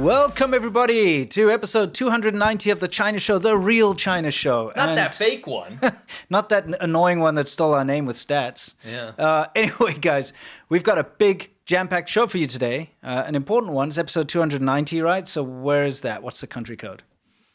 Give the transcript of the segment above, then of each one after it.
Welcome, everybody, to episode 290 of The China Show, the real China Show. Not that fake one. Not that annoying one that stole our name with stats. Yeah. Anyway, guys, we've got a big, jam-packed show for you today. An important one. It's episode 290, right? So where is that? What's the country code?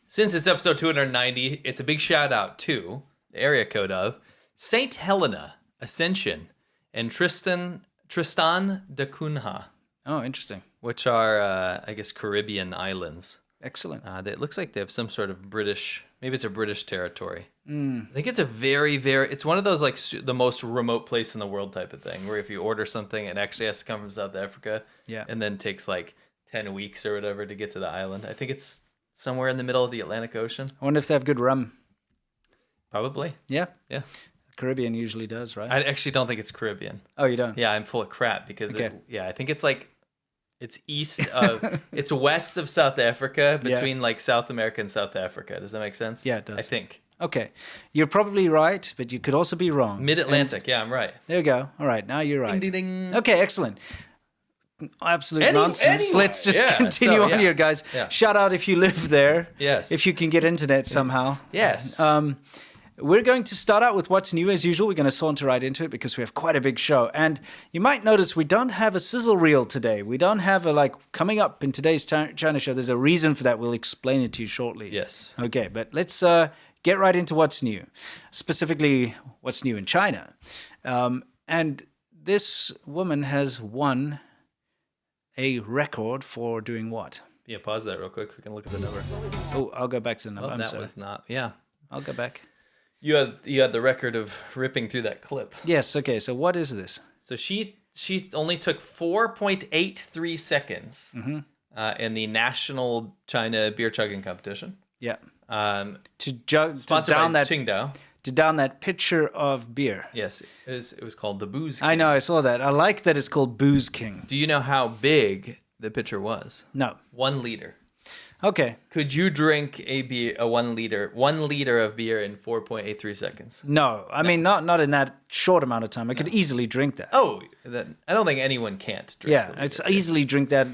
Since it's episode 290, it's a big shout out to the area code of St. Helena, Ascension, and Tristan da Cunha. Oh, interesting. Which are, I guess, Caribbean islands. Excellent. It looks like they have some sort of British, maybe it's a British territory. I think it's a very, very, it's one of those like the most remote place in the world type of thing, where if you order something, it actually has to come from South Africa. Yeah. And then takes like 10 weeks or whatever to get to the island. I think it's somewhere in the middle of the Atlantic Ocean. I wonder if they have good rum. Probably. Yeah? Yeah. Caribbean usually does, right? I actually don't think it's Caribbean. Oh, you don't? Yeah, I'm full of crap because, Okay. I think it's like, it's east of, it's west of South Africa, between like South America and South Africa. Does that make sense? Yeah, it does. I think. Okay. You're probably right, but you could also be wrong. Mid-Atlantic, yeah, I'm right. There you go. All right, now you're right. Ding, ding, ding. Okay, excellent. Absolute nonsense. Anyway, Let's just continue on here, guys. Yeah. Shout out if you live there. Yes. If you can get internet somehow. Yes. We're going to start out with what's new as usual. We're going to saunter right into it because we have quite a big show. And you might notice we don't have a sizzle reel today. We don't have coming up in today's China Show. There's a reason for that. We'll explain it to you shortly. Yes. Okay, but let's get right into what's new. Specifically, what's new in China. And this woman has won a record for doing what? Yeah, pause that real quick. We can look at the number. Oh, I'll go back to the number. I'm that sorry. was not, yeah. I'll go back. You had the record of ripping through that clip. Yes, okay, so what is this? So she only took 4.83 seconds in the National China Beer Chugging Competition. Yeah. To Sponsored down by that Qingdao. To down that pitcher of beer. Yes, it was called the Booze King. I know, I saw that. I like that it's called Booze King. Do you know how big the pitcher was? No. 1 liter. Okay. Could you drink a 1 liter of beer in 4.83 seconds? No, I mean not in that short amount of time. I could easily drink that. Oh, I don't think anyone can't drink. Yeah, it's easily drink that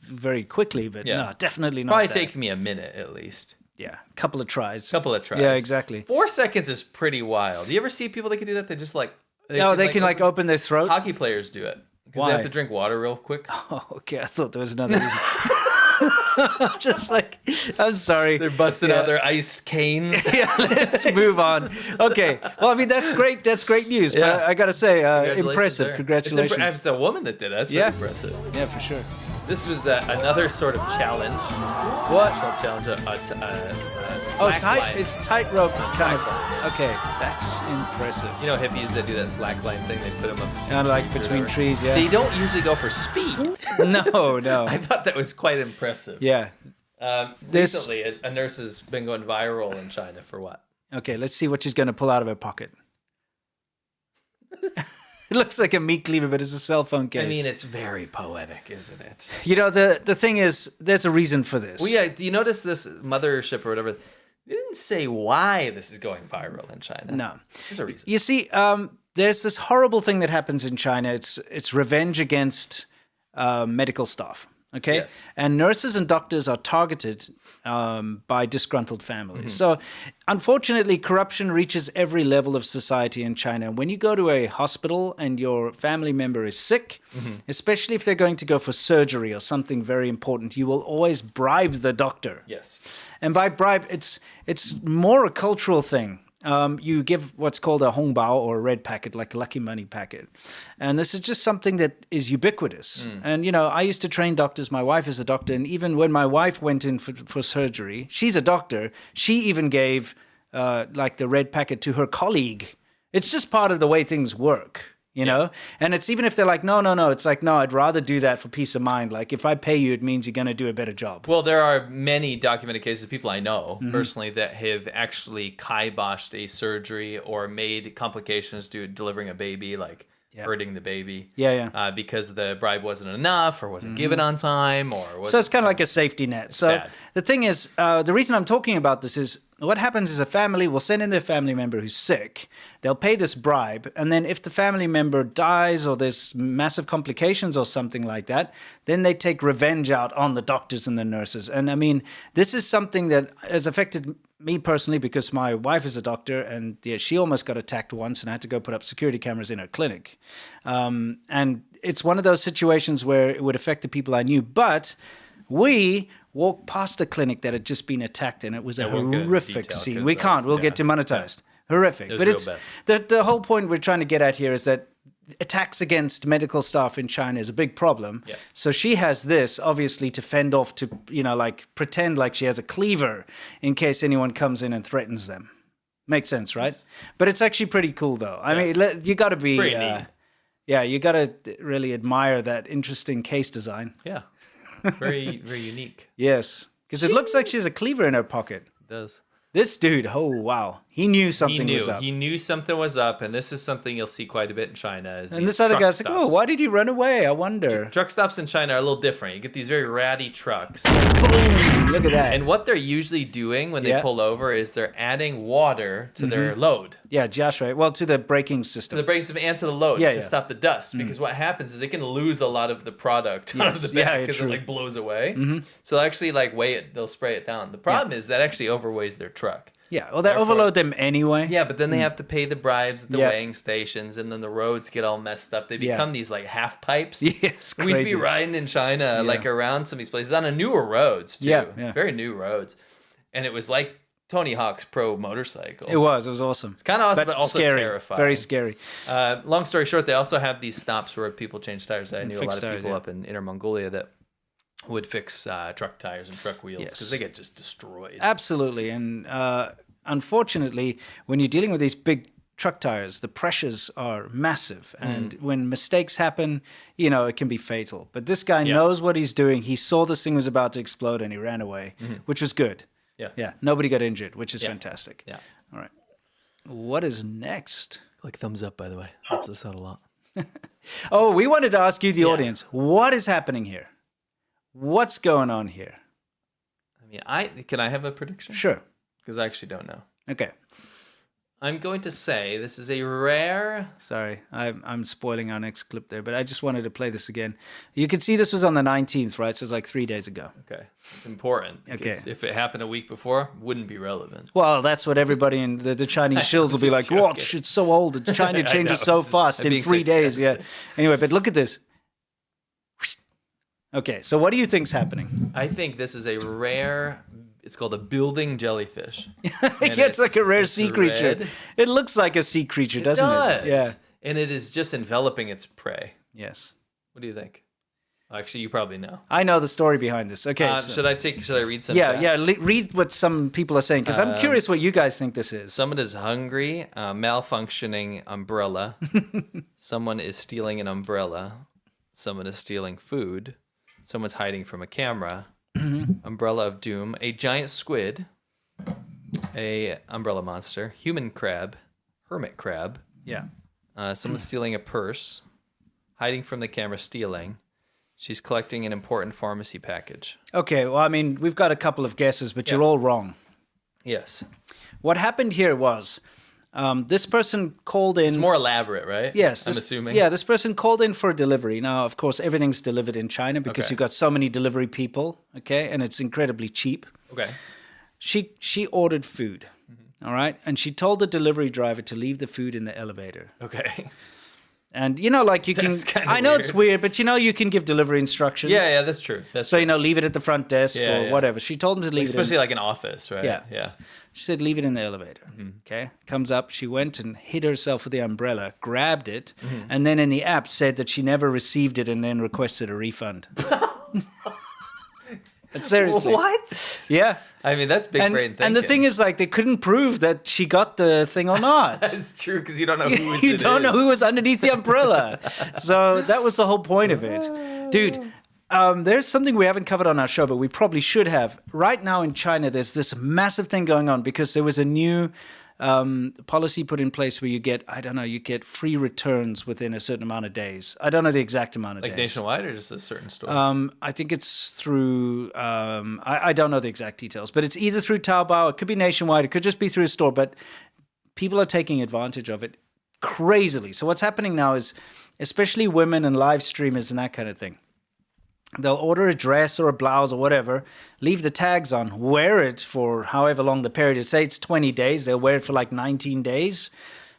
very quickly, but no, definitely not. Probably that. take me a minute at least. Yeah, a couple of tries. Yeah, exactly. 4 seconds is pretty wild. Do you ever see people that can do that? They just they can open their throat. Hockey players do it because they have to drink water real quick. Oh, okay. I thought there was another reason. Just I'm sorry. They're busting out their iced canes. Yeah, let's move on. Okay. Well, I mean, that's great. That's great news. Yeah. But I got to say, impressive. There. Congratulations. It's a woman that did it. That's pretty impressive. Yeah, for sure. This was another sort of challenge. What? Challenge, slack line. It's tightrope kind of. Okay, that's impressive. You know hippies that do that slack line thing? They put them up kind of like between trees, yeah. They don't usually go for speed. No. I thought that was quite impressive. Yeah. Recently, a nurse has been going viral in China for what? Okay, let's see what she's going to pull out of her pocket. It looks like a meat cleaver, but it's a cell phone case. I mean, it's very poetic, isn't it? You know, the thing is, there's a reason for this. Well, yeah, do you notice this mothership or whatever? They didn't say why this is going viral in China. No. There's a reason. You see, there's this horrible thing that happens in China. It's revenge against medical staff. Okay, yes. And nurses and doctors are targeted by disgruntled families. So, unfortunately, corruption reaches every level of society in China. When you go to a hospital and your family member is sick, especially if they're going to go for surgery or something very important, you will always bribe the doctor. Yes. And by bribe, it's more a cultural thing. You give what's called a hongbao or a red packet, like a lucky money packet. And this is just something that is ubiquitous. And, I used to train doctors. My wife is a doctor. And even when my wife went in for surgery, she's a doctor. She even gave the red packet to her colleague. It's just part of the way things work. And it's even if they're like, no, it's like, no, I'd rather do that for peace of mind. Like, if I pay you, it means you're going to do a better job. Well, there are many documented cases of people I know personally that have actually kiboshed a surgery or made complications to delivering a baby. hurting the baby. Yeah. Because the bribe wasn't enough or wasn't given on time or wasn't, So it's kind of like a safety net. So bad. the thing is, the reason I'm talking about this is what happens is a family will send in their family member who's sick. They'll pay this bribe. And then if the family member dies or there's massive complications or something like that, then they take revenge out on the doctors and the nurses. And I mean, this is something that has affected me personally because my wife is a doctor and she almost got attacked once and I had to go put up security cameras in her clinic. And it's one of those situations where it would affect the people I knew. But we walked past a clinic that had just been attacked and it was a horrific scene. We can't. We'll get demonetized. Horrific. But it's the whole point we're trying to get at here is that attacks against medical staff in China is a big problem. Yeah. So she has this obviously to fend off to, like pretend like she has a cleaver in case anyone comes in and threatens them. Makes sense, right? Yes. But it's actually pretty cool though. I mean, you got to be, you got to really admire that interesting case design. Yeah. Very, very unique. Yes. Because it looks like she has a cleaver in her pocket. It does. This dude, oh wow, he knew something was up. He knew something was up, and this is something you'll see quite a bit in China. And this other guy's like, oh, why did he run away? I wonder. Truck stops in China are a little different. You get these very ratty trucks. Boom! Look at that. And what they're usually doing when they pull over is they're adding water to their load. Yeah, just right. Well, to the braking system. To the braking system and to the load to stop the dust. Because what happens is they can lose a lot of the product out of the back because it blows away. So they'll actually weigh it. They'll spray it down. The problem is that actually overweighs their truck. Yeah, well, they overload them anyway. Yeah, but then they have to pay the bribes at the weighing stations, and then the roads get all messed up. They become these half pipes. Yes, We'd be riding in China, around some of these places on a newer roads too. Yeah. Very new roads, and it was like Tony Hawk's Pro motorcycle. It was awesome. It's kind of awesome, but also scary. Terrifying. Very scary. Long story short, they also have these stops where people change tires. I knew a lot of people up in Inner Mongolia that would fix truck tires and truck wheels because they get just destroyed. Absolutely, and unfortunately, when you're dealing with these big truck tires, the pressures are massive. And when mistakes happen, it can be fatal. But this guy knows what he's doing. He saw this thing was about to explode and he ran away, which was good. Yeah. Nobody got injured, which is fantastic. Yeah. All right. What is next? Click thumbs up, by the way. Helps us out a lot. Oh, we wanted to ask you, the audience, what is happening here? What's going on here? I mean, can I have a prediction? Sure. Because I actually don't know. Okay. I'm going to say this is a rare... Sorry, I'm spoiling our next clip there, but I just wanted to play this again. You can see this was on the 19th, right? So it's like 3 days ago. Okay. It's important. Okay. If it happened a week before, wouldn't be relevant. Well, that's what everybody in the Chinese shills will be like, watch, it's so old. China changes so fast in 3 days. Yeah. Anyway, but look at this. Okay, so what do you think's happening? I think this is a rare... It's called a building jellyfish. It's like a rare sea creature. It looks like a sea creature, doesn't it? Yeah. And it is just enveloping its prey. Yes. What do you think? Actually, you probably know. I know the story behind this. Okay. Should I read some? Read what some people are saying because I'm curious what you guys think this is. Someone is hungry, malfunctioning umbrella. Someone is stealing an umbrella. Someone is stealing food. Someone's hiding from a camera. Umbrella of doom, a giant squid, a umbrella monster, human crab, hermit crab. Yeah. Someone's stealing a purse, hiding from the camera, stealing. She's collecting an important pharmacy package. Okay, well, I mean, we've got a couple of guesses, but you're all wrong. Yes. What happened here was this person called in... It's more elaborate, right? Yes. I'm assuming. Yeah, this person called in for a delivery. Now, of course, everything's delivered in China because you've got so many delivery people, okay? And it's incredibly cheap. Okay. She ordered food, all right? And she told the delivery driver to leave the food in the elevator. Okay. And, you can... I know it's weird, but, you can give delivery instructions. Yeah, that's true. So, leave it at the front desk or whatever. She told him to leave Especially like an office, right? Yeah. She said, leave it in the elevator. Okay. Comes up. She went and hid herself with the umbrella, grabbed it, and then in the app said that she never received it and then requested a refund. But seriously. What? Yeah. I mean, that's big brain thinking. And the thing is, they couldn't prove that she got the thing or not. That's true, because you don't know who You don't know who was underneath the umbrella. So that was the whole point of it. Dude, there's something we haven't covered on our show, but we probably should have. Right now in China, there's this massive thing going on because there was a new policy put in place where you get free returns within a certain amount of days. I don't know the exact amount of days. Like nationwide or just a certain store? I think it's through, I don't know the exact details, but it's either through Taobao, it could be nationwide, it could just be through a store, but people are taking advantage of it crazily. So what's happening now is, especially women and live streamers and that kind of thing, they'll order a dress or a blouse or whatever, leave the tags on, wear it for however long the period is. Say it's 20 days, they'll wear it for like 19 days,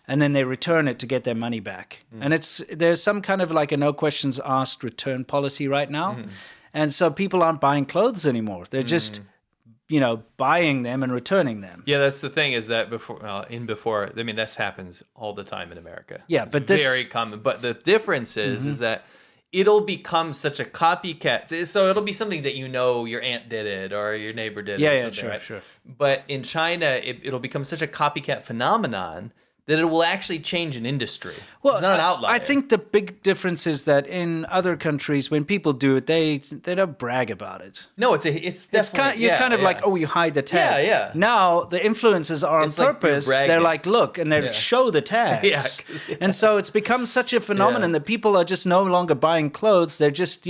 and then they return it to get their money back. And there's some kind of like a no questions asked return policy right now. And so people aren't buying clothes anymore. They're just, buying them and returning them. Yeah, that's the thing is that this happens all the time in America. Yeah, it's but very common. But the difference is that it'll become such a copycat. So it'll be something that your aunt did it or your neighbor did it. Yeah, sure. But in China, it'll become such a copycat phenomenon that it will actually change an industry. Well, it's not an outlier. I think the big difference is that in other countries, when people do it, they don't brag about it. No, it's definitely... You're like, oh, you hide the tag. Yeah. Now, the influencers are on purpose. They're like, look, and they show the tags. And so it's become such a phenomenon that people are just no longer buying clothes. They're just,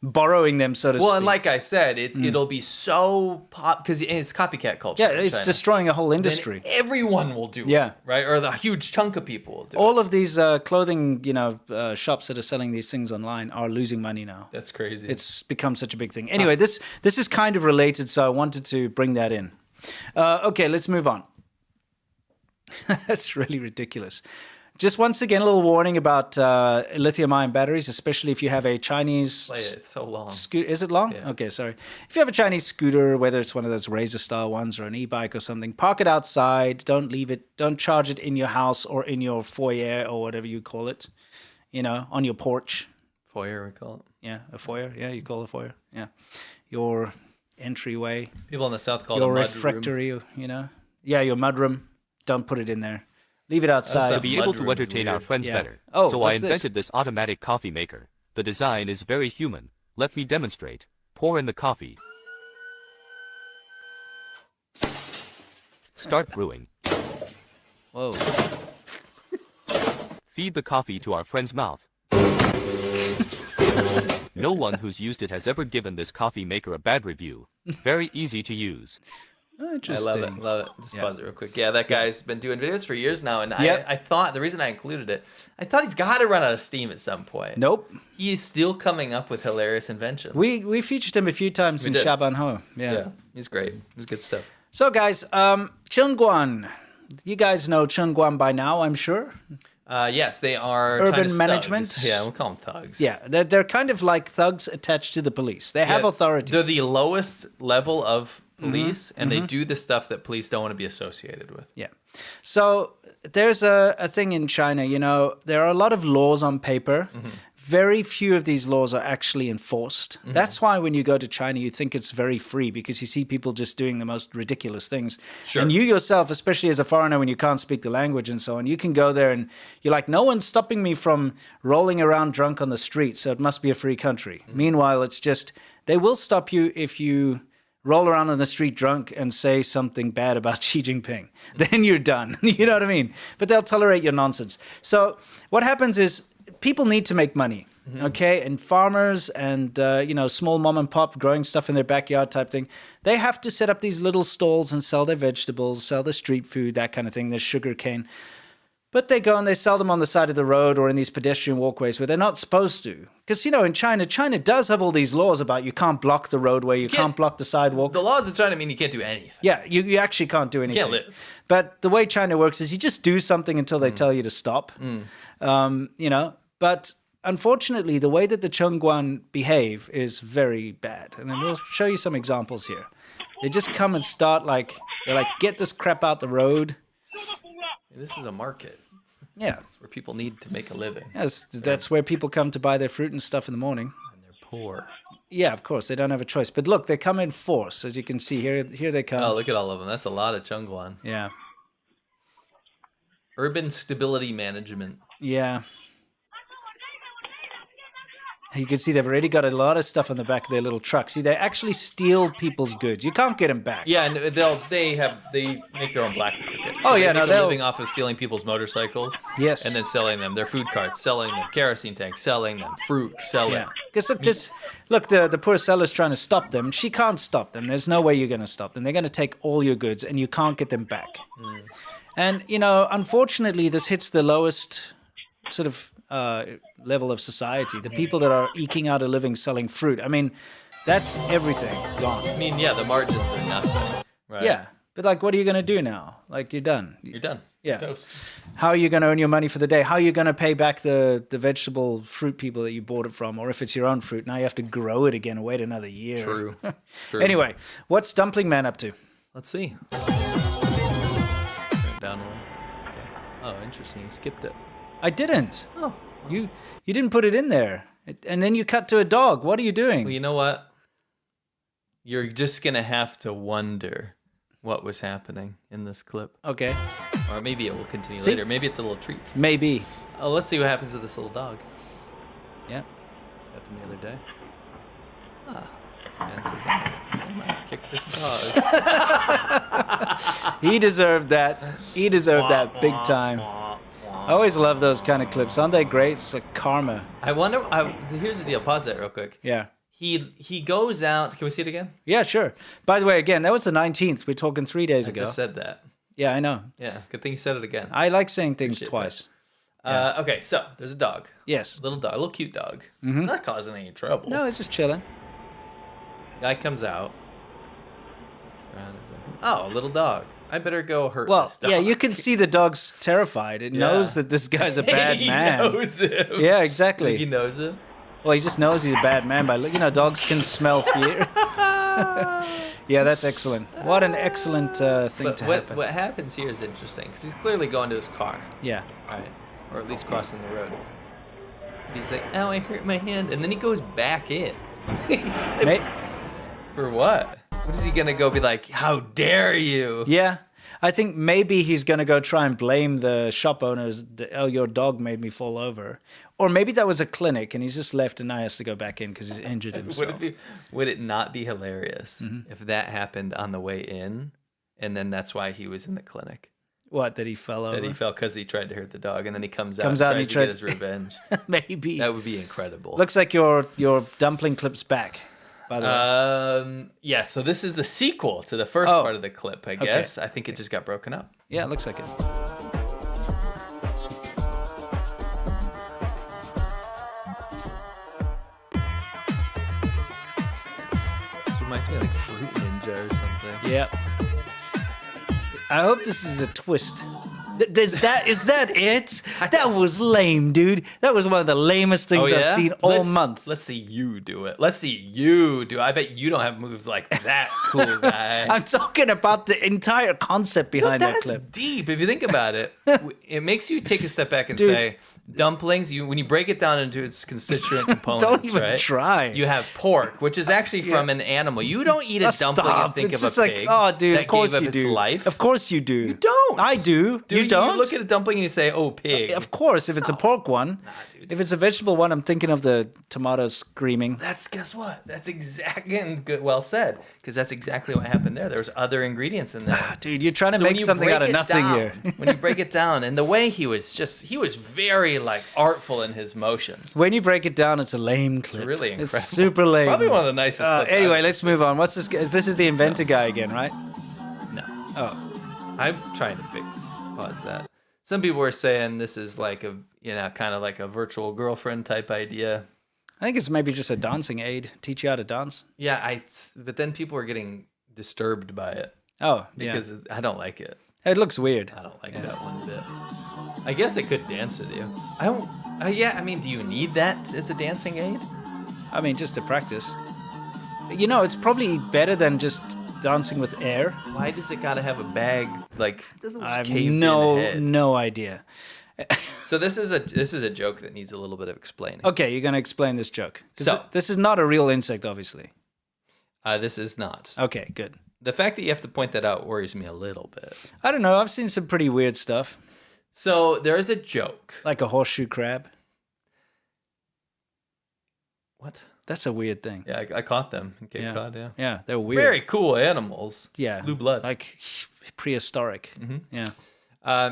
borrowing them, so to speak. Well, and like I said, it'll be so because it's copycat culture. Yeah, it's destroying a whole industry. Then everyone will do it, right? Or the huge chunk of people will do All of these clothing, shops that are selling these things online are losing money now. That's crazy. It's become such a big thing. Anyway, this is kind of related, so I wanted to bring that in. Okay, let's move on. That's really ridiculous. Just once again, a little warning about lithium-ion batteries, especially if you have a Chinese... Play it. It's so long. Is it long? Yeah. Okay, sorry. If you have a Chinese scooter, whether it's one of those Razor-style ones or an e-bike or something, park it outside. Don't leave it. Don't charge it in your house or in your foyer or whatever you call it, on your porch. Foyer, we call it. Yeah, a foyer. Yeah, you call it a foyer. Yeah. Your entryway. People in the South call it a your mud refectory, room. Yeah, your mudroom. Don't put it in there. Leave it outside. To be able to entertain our friends better, so I invented this automatic coffee maker. The design is very human. Let me demonstrate. Pour in the coffee. Start brewing. Whoa. Feed the coffee to our friend's mouth. No one who's used it has ever given this coffee maker a bad review. Very easy to use. Interesting. I love it. Just pause it real quick. Yeah, that guy's been doing videos for years now, and I thought the reason I included it, I thought he's got to run out of steam at some point. Nope. He is still coming up with hilarious inventions. We featured him a few times in Shaban Ho. Yeah, he's great. It's good stuff. So guys, Chengguan. You guys know Chengguan by now, I'm sure. Yes, they are urban China's management. Thugs. Yeah, we'll call them thugs. Yeah, they're kind of like thugs attached to the police. They have authority. They're the lowest level of police, and they do the stuff that police don't want to be associated with. Yeah. So there's a thing in China, there are a lot of laws on paper. Very few of these laws are actually enforced. That's why when you go to China, you think it's very free because you see people just doing the most ridiculous things. Sure. And you yourself, especially as a foreigner, when you can't speak the language and so on, you can go there and you're like, no one's stopping me from rolling around drunk on the street, so it must be a free country. Meanwhile, it's just, they will stop you if you roll around on the street drunk and say something bad about Xi Jinping. Then you're done. You know what I mean? But they'll tolerate your nonsense. So what happens is people need to make money, okay? And farmers and, small mom and pop growing stuff in their backyard type thing, they have to set up these little stalls and sell their vegetables, sell their street food, that kind of thing, their sugar cane. But they go and they sell them on the side of the road or in these pedestrian walkways where they're not supposed to. Because, in China does have all these laws about you can't block the roadway, you can't block the sidewalk. The laws in China mean you can't do anything. Yeah, you actually can't do anything. You can't live. But the way China works is you just do something until they tell you to stop. But unfortunately, the way that the Chengguan behave is very bad. And we'll show you some examples here. They just come and start they're like, get this crap out the road. This is a market. Yeah. It's where people need to make a living. Yes, that's where people come to buy their fruit and stuff in the morning. And they're poor. Yeah, of course. They don't have a choice. But look, they come in force. As you can see here they come. Oh, look at all of them. That's a lot of Chengguan. Yeah. Urban stability management. Yeah. You can see they've already got a lot of stuff on the back of their little truck. See, they actually steal people's goods. You can't get them back. Yeah, and they make their own black market. So They're living off of stealing people's motorcycles. Yes. And then selling them their food carts, selling them kerosene tanks, selling them fruit, selling. Yeah. Because look, the poor seller's trying to stop them. She can't stop them. There's no way you're going to stop them. They're going to take all your goods, and you can't get them back. And unfortunately, this hits the lowest sort of level of society. The people that are eking out a living selling fruit. I mean, that's everything gone. I mean, yeah, the margins are nothing. Right? Yeah. But like, what are you going to do now? Like, you're done. You're done. Yeah. Toast. How are you going to earn your money for the day? How are you going to pay back the vegetable fruit people that you bought it from? Or if it's your own fruit, now you have to grow it again and wait another year. True. Anyway, what's Dumpling Man up to? Let's see. Turn it down a little. Oh, interesting. You skipped it. I didn't. Oh. You didn't put it in there. And then you cut to a dog. What are you doing? Well, you know what? You're just going to have to wonder what was happening in this clip. Okay. Or maybe it will continue later. Maybe it's a little treat. Maybe. Oh, let's see what happens to this little dog. Yeah. This happened the other day. This man says, I might kick this dog. He deserved that. He deserved that big time. I always love those kind of clips. Aren't they great? It's like karma. I wonder, here's the deal. Pause that real quick. Yeah. He goes out. Can we see it again? Yeah, sure. By the way, again, that was the 19th. We're talking 3 days ago. I just said that. Yeah, I know. Yeah, good thing you said it again. I like saying things twice. Okay, so there's a dog. Yes. Little dog, a little cute dog. Not causing any trouble. No, it's just chilling. Guy comes out. Looks around, is like, oh, a little dog. I better go hurt this dog. Yeah, you can see the dog's terrified. It knows that this guy's a bad man. He knows him. Yeah, exactly. Think he knows him? Well, he just knows he's a bad man by dogs can smell fear. Yeah, that's excellent. What an excellent thing to happen. What happens here is interesting because he's clearly going to his car. Yeah. Right. Or at least crossing the road. But he's like, "Oh, I hurt my hand," and then he goes back in. He's like, for what? What is he gonna go be like? How dare you? Yeah. I think maybe he's going to go try and blame the shop owners. Oh, your dog made me fall over. Or maybe that was a clinic and he's just left and now he has to go back in because he's injured himself. Would it not be hilarious if that happened on the way in and then that's why he was in the clinic? What, that he fell over? That he fell because he tried to hurt the dog and then he comes out and tries to get his revenge. Maybe. That would be incredible. Looks like your dumpling clip's back. By the way. Yeah, so this is the sequel to the first part of the clip, I guess. I think it just got broken up. Yeah, it looks like it. This reminds me of like Fruit Ninja or something. Yeah. I hope this is a twist. Is that it? That was lame, dude. That was one of the lamest things I've seen all month. Let's see you do it. Let's see you do it. I bet you don't have moves like that, cool guy. I'm talking about the entire concept behind that clip. That's deep. If you think about it, it makes you take a step back and say, dumplings, when you break it down into its constituent components, don't even try. You have pork, which is actually from an animal. You don't eat a dumpling and think it's of just a pig. Like, oh, dude, that of course gave up you its do. Life. Of course you do. You don't. I do. You don't? You look at a dumpling and you say, oh, pig. Of course, if it's a pork one. If it's a vegetable one, I'm thinking of the tomatoes screaming. Guess what? That's exactly well said, because that's exactly what happened there. There was other ingredients in there. Dude, you're trying to make something out of nothing here. When you break it down, and the way he was very like artful in his motions. When you break it down, it's a lame clip. It's really incredible. It's super lame. Probably one of the nicest clips. Anyway, let's move on. What's this? This is the inventor guy again, right? No. Oh. I'm trying to pause that. Some people were saying this is like kind of like a virtual girlfriend type idea. I think it's maybe just a dancing aid, teach you how to dance. Yeah, but then people were getting disturbed by it. Oh, because I don't like it. It looks weird. I don't like that one bit. I guess it could dance with you. I don't. I mean, do you need that as a dancing aid? I mean, just to practice. It's probably better than just dancing with air. Why does it gotta have a bag like I have no idea. So this is a joke that needs a little bit of explaining. Okay, you're gonna explain this joke. So this is not a real insect, obviously. This is not. Okay, good. The fact that you have to point that out worries me a little bit. I don't know. I've seen some pretty weird stuff. So there is a joke, like a horseshoe crab. What? That's a weird thing. Yeah, I caught them in Cape Cod. Yeah. Yeah, they're weird. Very cool animals. Yeah. Blue blood. Like prehistoric. Yeah.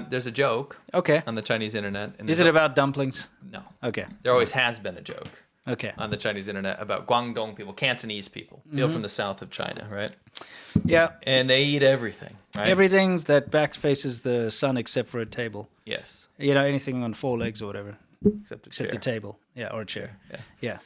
There's a joke Okay. on the Chinese internet. Is it about dumplings? No. Okay. There always has been a joke Okay. on the Chinese internet about Guangdong people, Cantonese people, people from the south of China, right? Yeah. And they eat everything, right? Everything that back faces the sun except for a table. Yes. You know, anything on 4 legs or whatever. Except Except the table. Yeah, or a chair. Yeah.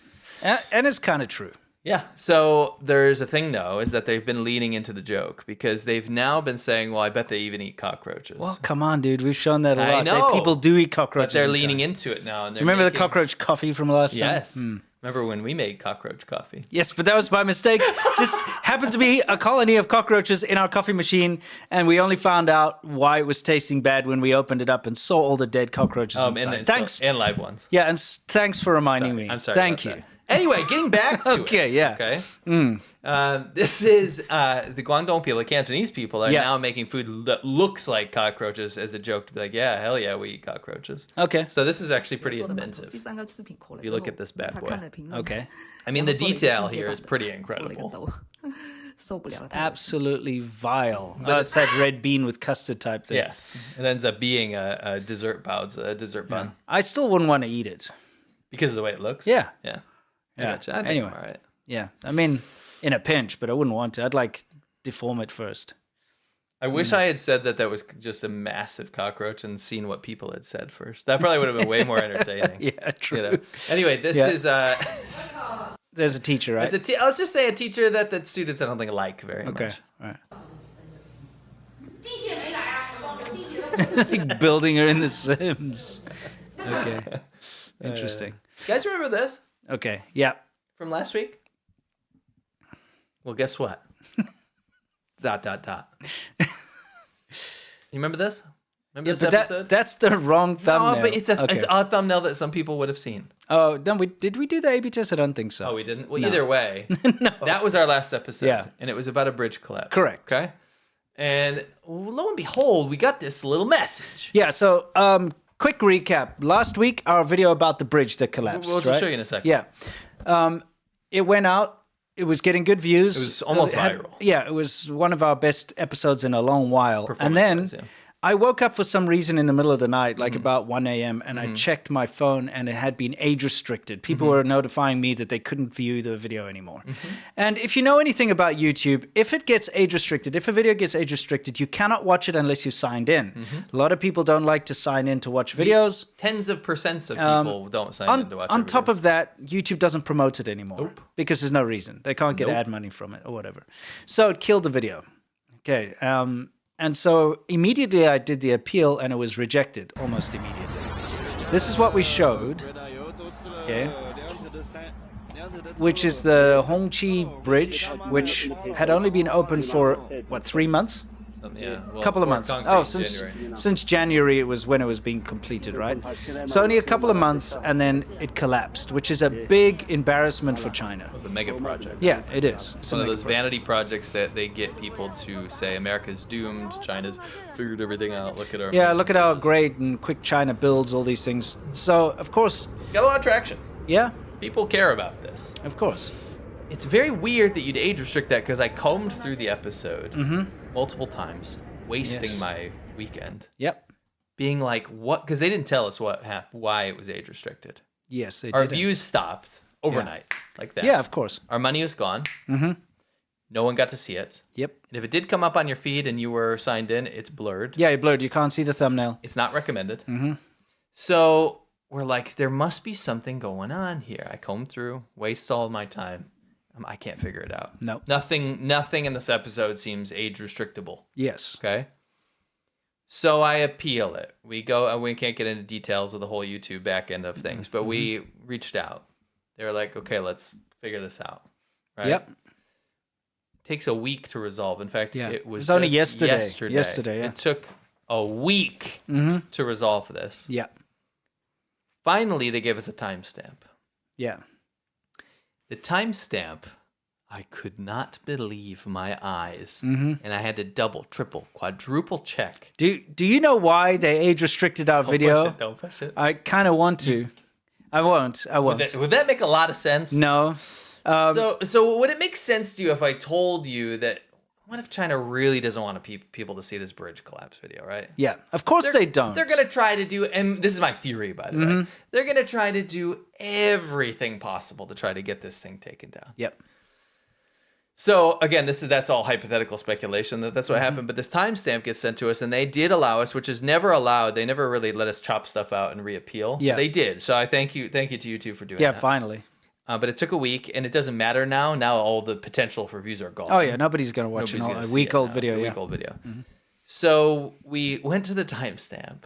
And it's kind of true. Yeah. So there's a thing, though, is that they've been leaning into the joke because they've now been saying, well, I bet they even eat cockroaches. Well, come on, dude. We've shown that a lot. I know. People do eat But cockroaches. they're leaning into it now. And they're Remember the making... cockroach coffee from last time? Yes. Remember when we made cockroach coffee? Yes, but that was by mistake. Just happened to be a colony of cockroaches in our coffee machine, and we only found out why it was tasting bad when we opened it up and saw all the dead cockroaches inside. Thanks. And live ones. Yeah, and thanks for reminding me. I'm sorry. Thank about you. that. Anyway, getting back to Okay, it. yeah. Okay. This is the Guangdong people, the Cantonese people, are now making food that looks like cockroaches as a joke to be like, yeah, hell yeah, we eat cockroaches. Okay. So this is actually pretty inventive. If you look at this bad boy. Okay. I mean, the detail here is pretty incredible. It's absolutely vile. But it's that red bean with custard type thing. Yes. It ends up being a dessert bun. I still wouldn't want to eat it. Because of the way it looks? Yeah. Yeah. Yeah. I think Anyway. I'm all right. Yeah. I mean, in a pinch, but I wouldn't want to. I'd like deform it first. I wish I had said that was just a massive cockroach and seen what people had said first. That probably would have been way more entertaining. Yeah, true. You know? Anyway, this is There's a teacher, right? let's just say a teacher that the students I don't think like very Okay. much. All right. Like building her in The Sims. Okay. Interesting. You guys remember this Okay. Yeah. from last week? Well, guess what? ... You remember this? Remember this But episode? that's the wrong thumbnail. No, but it's a thumbnail that some people would have seen. Oh, then did we do the A/B test? I don't think so. Oh, we didn't? Well, either way, that was our last episode. Yeah. And it was about a bridge collapse. Correct. Okay? And lo and behold, we got this little message. Yeah, so quick recap. Last week, our video about the bridge that collapsed, We'll just show you in a second. Yeah. It went out. It was getting good views. It was almost viral. Yeah, it was one of our best episodes in a long while. And then Performance-wise, yeah. I woke up for some reason in the middle of the night, like about 1 a.m., and I checked my phone, and it had been age restricted. People were notifying me that they couldn't view the video anymore. And if you know anything about YouTube, if it gets age restricted, if a video gets age restricted, you cannot watch it unless you signed in. A lot of people don't like to sign in to watch videos. Tens of percents of people don't sign in to watch On top videos. of that, YouTube doesn't promote it anymore because there's no reason. They can't get ad money from it or whatever. So it killed the video. Okay. And so immediately I did the appeal and it was rejected almost immediately. This is what we showed, okay, which is the Hongqi Bridge, which had only been open for, 3 months? Yeah, well, Couple of more months. concrete, Oh, January. since January it was when it was being completed, right? So only a couple of months and then it collapsed, which is a big embarrassment for China. It was a mega project. Yeah, it is. It's one of those vanity projects that they get people to say America's doomed, China's figured everything out. Look at our look at how great and quick China builds all these things. So, of course, got a lot of traction. yeah, People care about this. of course. It's very weird that you'd age restrict that because I combed through the episode multiple times, wasting my weekend, Yep. being like, what? Because they didn't tell us why it was age restricted. Yes, they Our did. views stopped overnight, like that. Yeah, of course. Our money was gone. No one got to see it. Yep. And if it did come up on your feed and you were signed in, it's blurred. Yeah, it blurred. You can't see the thumbnail. It's not recommended. So we're like, there must be something going on here. I comb through, waste all my time. I can't figure it out. No. Nothing in this episode seems age restrictable. Yes. Okay. So I appeal it. We go, and we can't get into details of the whole YouTube back end of things, but we reached out. They were like, okay, let's figure this out. Right. Yep. Takes a week to resolve. In fact, it was only just yesterday. Yesterday, yeah. It took a week to resolve this. Yeah. Finally, they gave us a timestamp. Yeah. The timestamp, I could not believe my eyes. And I had to double, triple, quadruple check. Do you know why they age restricted our video? Don't push it. I kind of want to. I won't. Would that make a lot of sense? No. So would it make sense to you if I told you that, what if China really doesn't want people to see this bridge collapse video, right? Yeah, of course they don't. They're going to try to do, and this is my theory, by the way, they're going to try to do everything possible to try to get this thing taken down. Yep. So again, that's all hypothetical speculation. That's what happened. But this timestamp gets sent to us, and they did allow us, which is never allowed. They never really let us chop stuff out and reappeal. Yeah, they did. So I thank you to you two for doing that. Yeah, finally. But it took a week, and it doesn't matter now. Now all the potential for views are gone. Oh yeah, nobody's gonna watch a week-old video. It's a week-old video. So we went to the timestamp.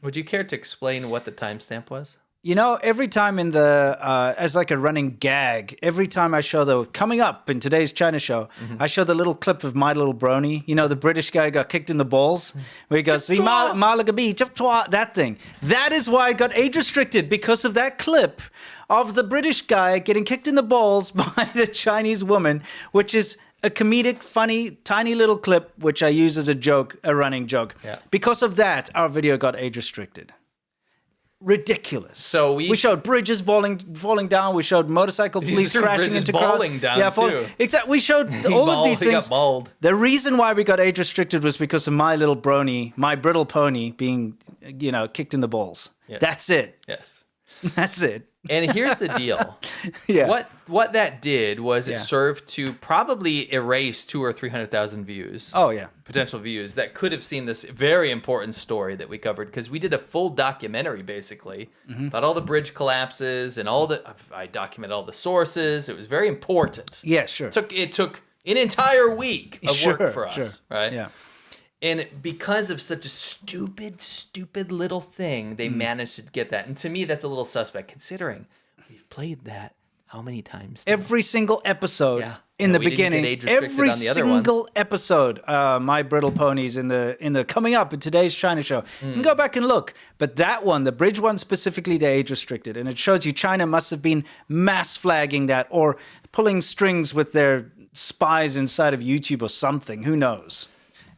Would you care to explain what the timestamp was? You know, every time in the, as like a running gag, every time I show coming up in today's China show, I show the little clip of My Little Brony. You know, the British guy who got kicked in the balls, where he goes, that thing. That is why it got age restricted, because of that clip of the British guy getting kicked in the balls by the Chinese woman, which is a comedic, funny, tiny little clip, which I use as a joke, a running joke. Yeah. Because of that, our video got age restricted. Ridiculous. So we showed bridges falling down. We showed motorcycle police crashing into cars. Falling down too. Exactly. We showed all of these things. He got mauled. The reason why we got age restricted was because of My Little Brony, My Brittle Pony, being, kicked in the balls. Yes. That's it. Yes. That's it. And here's the deal. Yeah. What that did was it served to probably erase 200,000 or 300,000 views. Oh yeah. Potential views that could have seen this very important story that we covered, because we did a full documentary basically about all the bridge collapses and I documented all the sources. It was very important. Yeah, sure. It took an entire week of work for us, right? Yeah. And because of such a stupid little thing, they managed to get that. And to me, that's a little suspect, considering we've played that how many times now? Every single episode in the beginning. Every single episode. My Brittle Ponies in the coming up in today's China show. You can go back and look. But that one, the bridge one specifically, they age restricted. And it shows you China must have been mass flagging that, or pulling strings with their spies inside of YouTube or something. Who knows?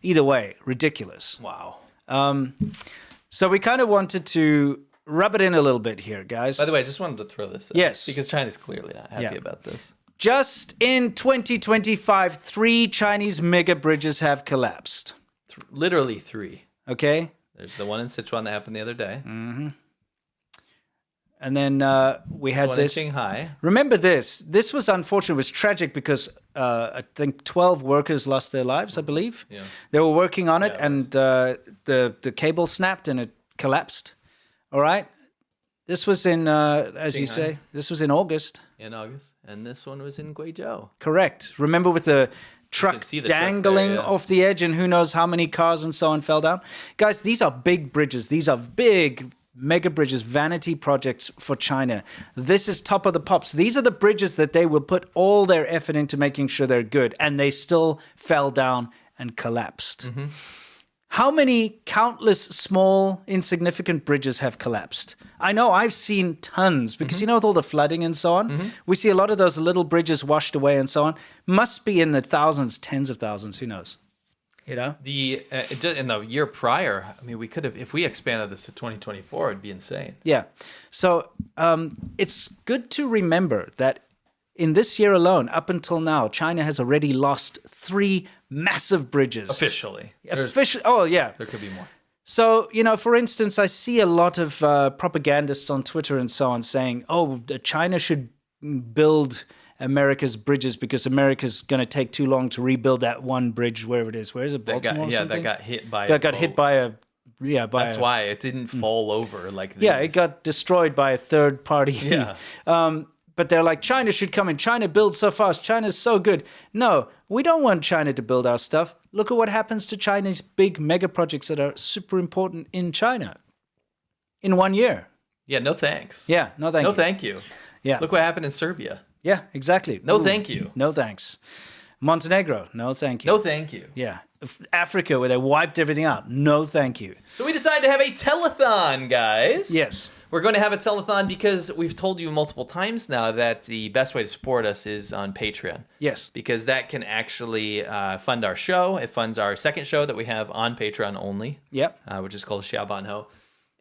Either way, ridiculous. Wow. So we kind of wanted to rub it in a little bit here, guys. By the way, I just wanted to throw this out. Yes. Because China's clearly not happy about this. Just in 2025, 3 Chinese mega bridges have collapsed. Literally 3. Okay. There's the one in Sichuan that happened the other day. Mm-hmm. And then we had this. In Shanghai. Remember this. This was unfortunate. It was tragic because I think 12 workers lost their lives, I believe. Yeah. They were working on it, and the cable snapped and it collapsed. All right. This was in, as you say, this was in August. In August. And this one was in Guizhou. Correct. Remember with the truck dangling off the edge, and who knows how many cars and so on fell down? Guys, these are big bridges. These are big mega bridges, vanity projects for China. This is top of the pops. These are the bridges that they will put all their effort into making sure they're good, and they still fell down and collapsed. Mm-hmm. How many countless small, insignificant bridges have collapsed? I know I've seen tons, because with all the flooding and so on, we see a lot of those little bridges washed away and so on. Must be in the thousands, tens of thousands, who knows? In the year prior, I mean, we could have, if we expanded this to 2024, it'd be insane. Yeah. So it's good to remember that in this year alone, up until now, China has already lost 3 massive bridges. Officially. Oh, yeah. There could be more. So, for instance, I see a lot of propagandists on Twitter and so on saying, China should build America's bridges because America's going to take too long to rebuild that one bridge, wherever it is. Where is it? Baltimore or something? That got hit by That's why it didn't fall over like this. Yeah, it got destroyed by a third party. Yeah. But they're like, China should come in. China builds so fast. China's so good. No, we don't want China to build our stuff. Look at what happens to China's big mega projects that are super important in China in 1 year. Yeah, no thanks. Yeah, no thank you. No thank you. Yeah. Look what happened in Serbia. Yeah, exactly. No thank you. No thanks. Montenegro, no thank you. No thank you. Yeah. Africa, where they wiped everything out. No thank you. So we decided to have a telethon, guys. Yes. We're going to have a telethon because we've told you multiple times now that the best way to support us is on Patreon. Yes. Because that can actually fund our show. It funds our second show that we have on Patreon only. Yep. Which is called Xiaoban Ho.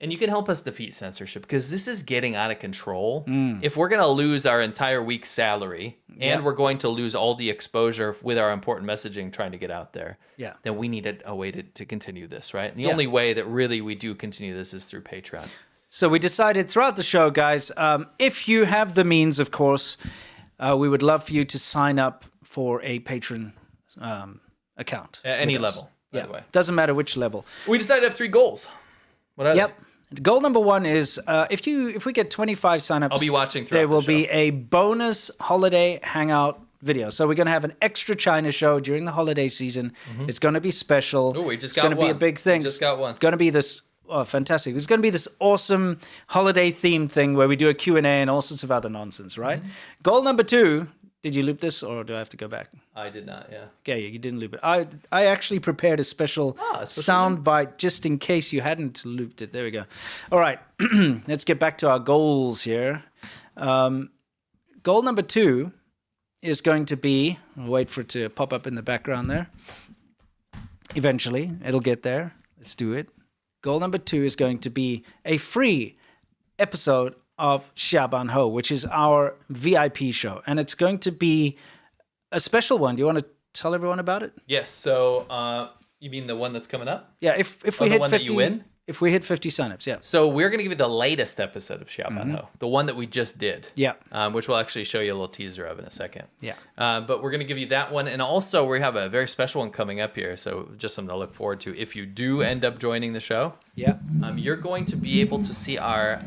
And you can help us defeat censorship because this is getting out of control. If we're going to lose our entire week's salary and we're going to lose all the exposure with our important messaging trying to get out there, then we need a way to continue this, right? And the only way that really we do continue this is through Patreon. So we decided throughout the show, guys, if you have the means, of course, we would love for you to sign up for a Patreon account. At any level, by the way. Doesn't matter which level. We decided to have 3 goals. What are they? Goal number 1 is if we get 25 signups, I'll be watching throughout there will the be a bonus holiday hangout video. So we're going to have an extra China show during the holiday season. It's going to be special. Oh, we just it's got going to be a big thing. We just got one. It's going to be this fantastic. It's going to be this awesome holiday themed thing where we do a Q&A and all sorts of other nonsense, right? Goal number 2, did you loop this or do I have to go back? I did not, yeah. Okay, you didn't loop it. I actually prepared a special sound bite just in case you hadn't looped it. There we go. All right, let's get back to our goals here. Goal number 2 is going to be, I'll wait for it to pop up in the background there. Eventually, it'll get there. Let's do it. Goal number 2 is going to be a free episode of Xiaban Ho, which is our VIP show. And it's going to be a special one. Do you want to tell everyone about it? Yes. So you mean the one that's coming up? Yeah, if we hit 50, that you win? If we hit 50 signups, yeah. So we're going to give you the latest episode of Xiaban Ho, the one that we just did. Yeah. Which we'll actually show you a little teaser of in a second. Yeah. But we're going to give you that one. And also we have a very special one coming up here. So just something to look forward to. If you do end up joining the show, you're going to be able to see our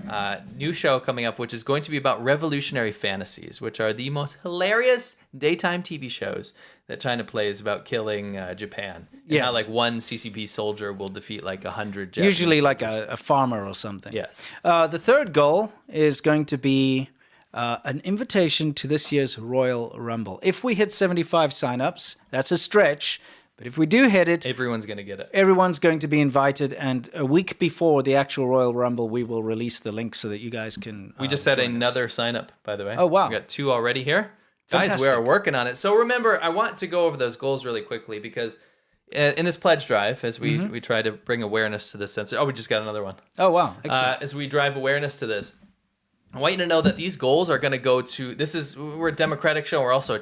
new show coming up, which is going to be about revolutionary fantasies, which are the most hilarious daytime TV shows that China plays about killing Japan. And how like one CCP soldier will defeat like 100 Japanese usually like soldiers. a farmer or something. Yes. The third goal is going to be an invitation to this year's Royal Rumble. If we hit 75 signups, that's a stretch. But if we do hit it, everyone's going to get it. Everyone's going to be invited, and a week before the actual Royal Rumble, we will release the link so that you guys can. We just had another sign up, by the way. Oh wow! We got 2 already here. Fantastic. Guys, we are working on it. So remember, I want to go over those goals really quickly because in this pledge drive, as we try to bring awareness to this censor. Oh, we just got another one. Oh wow! Excellent. As we drive awareness to this, I want you to know that these goals are going to go to. We're a democratic show. We're also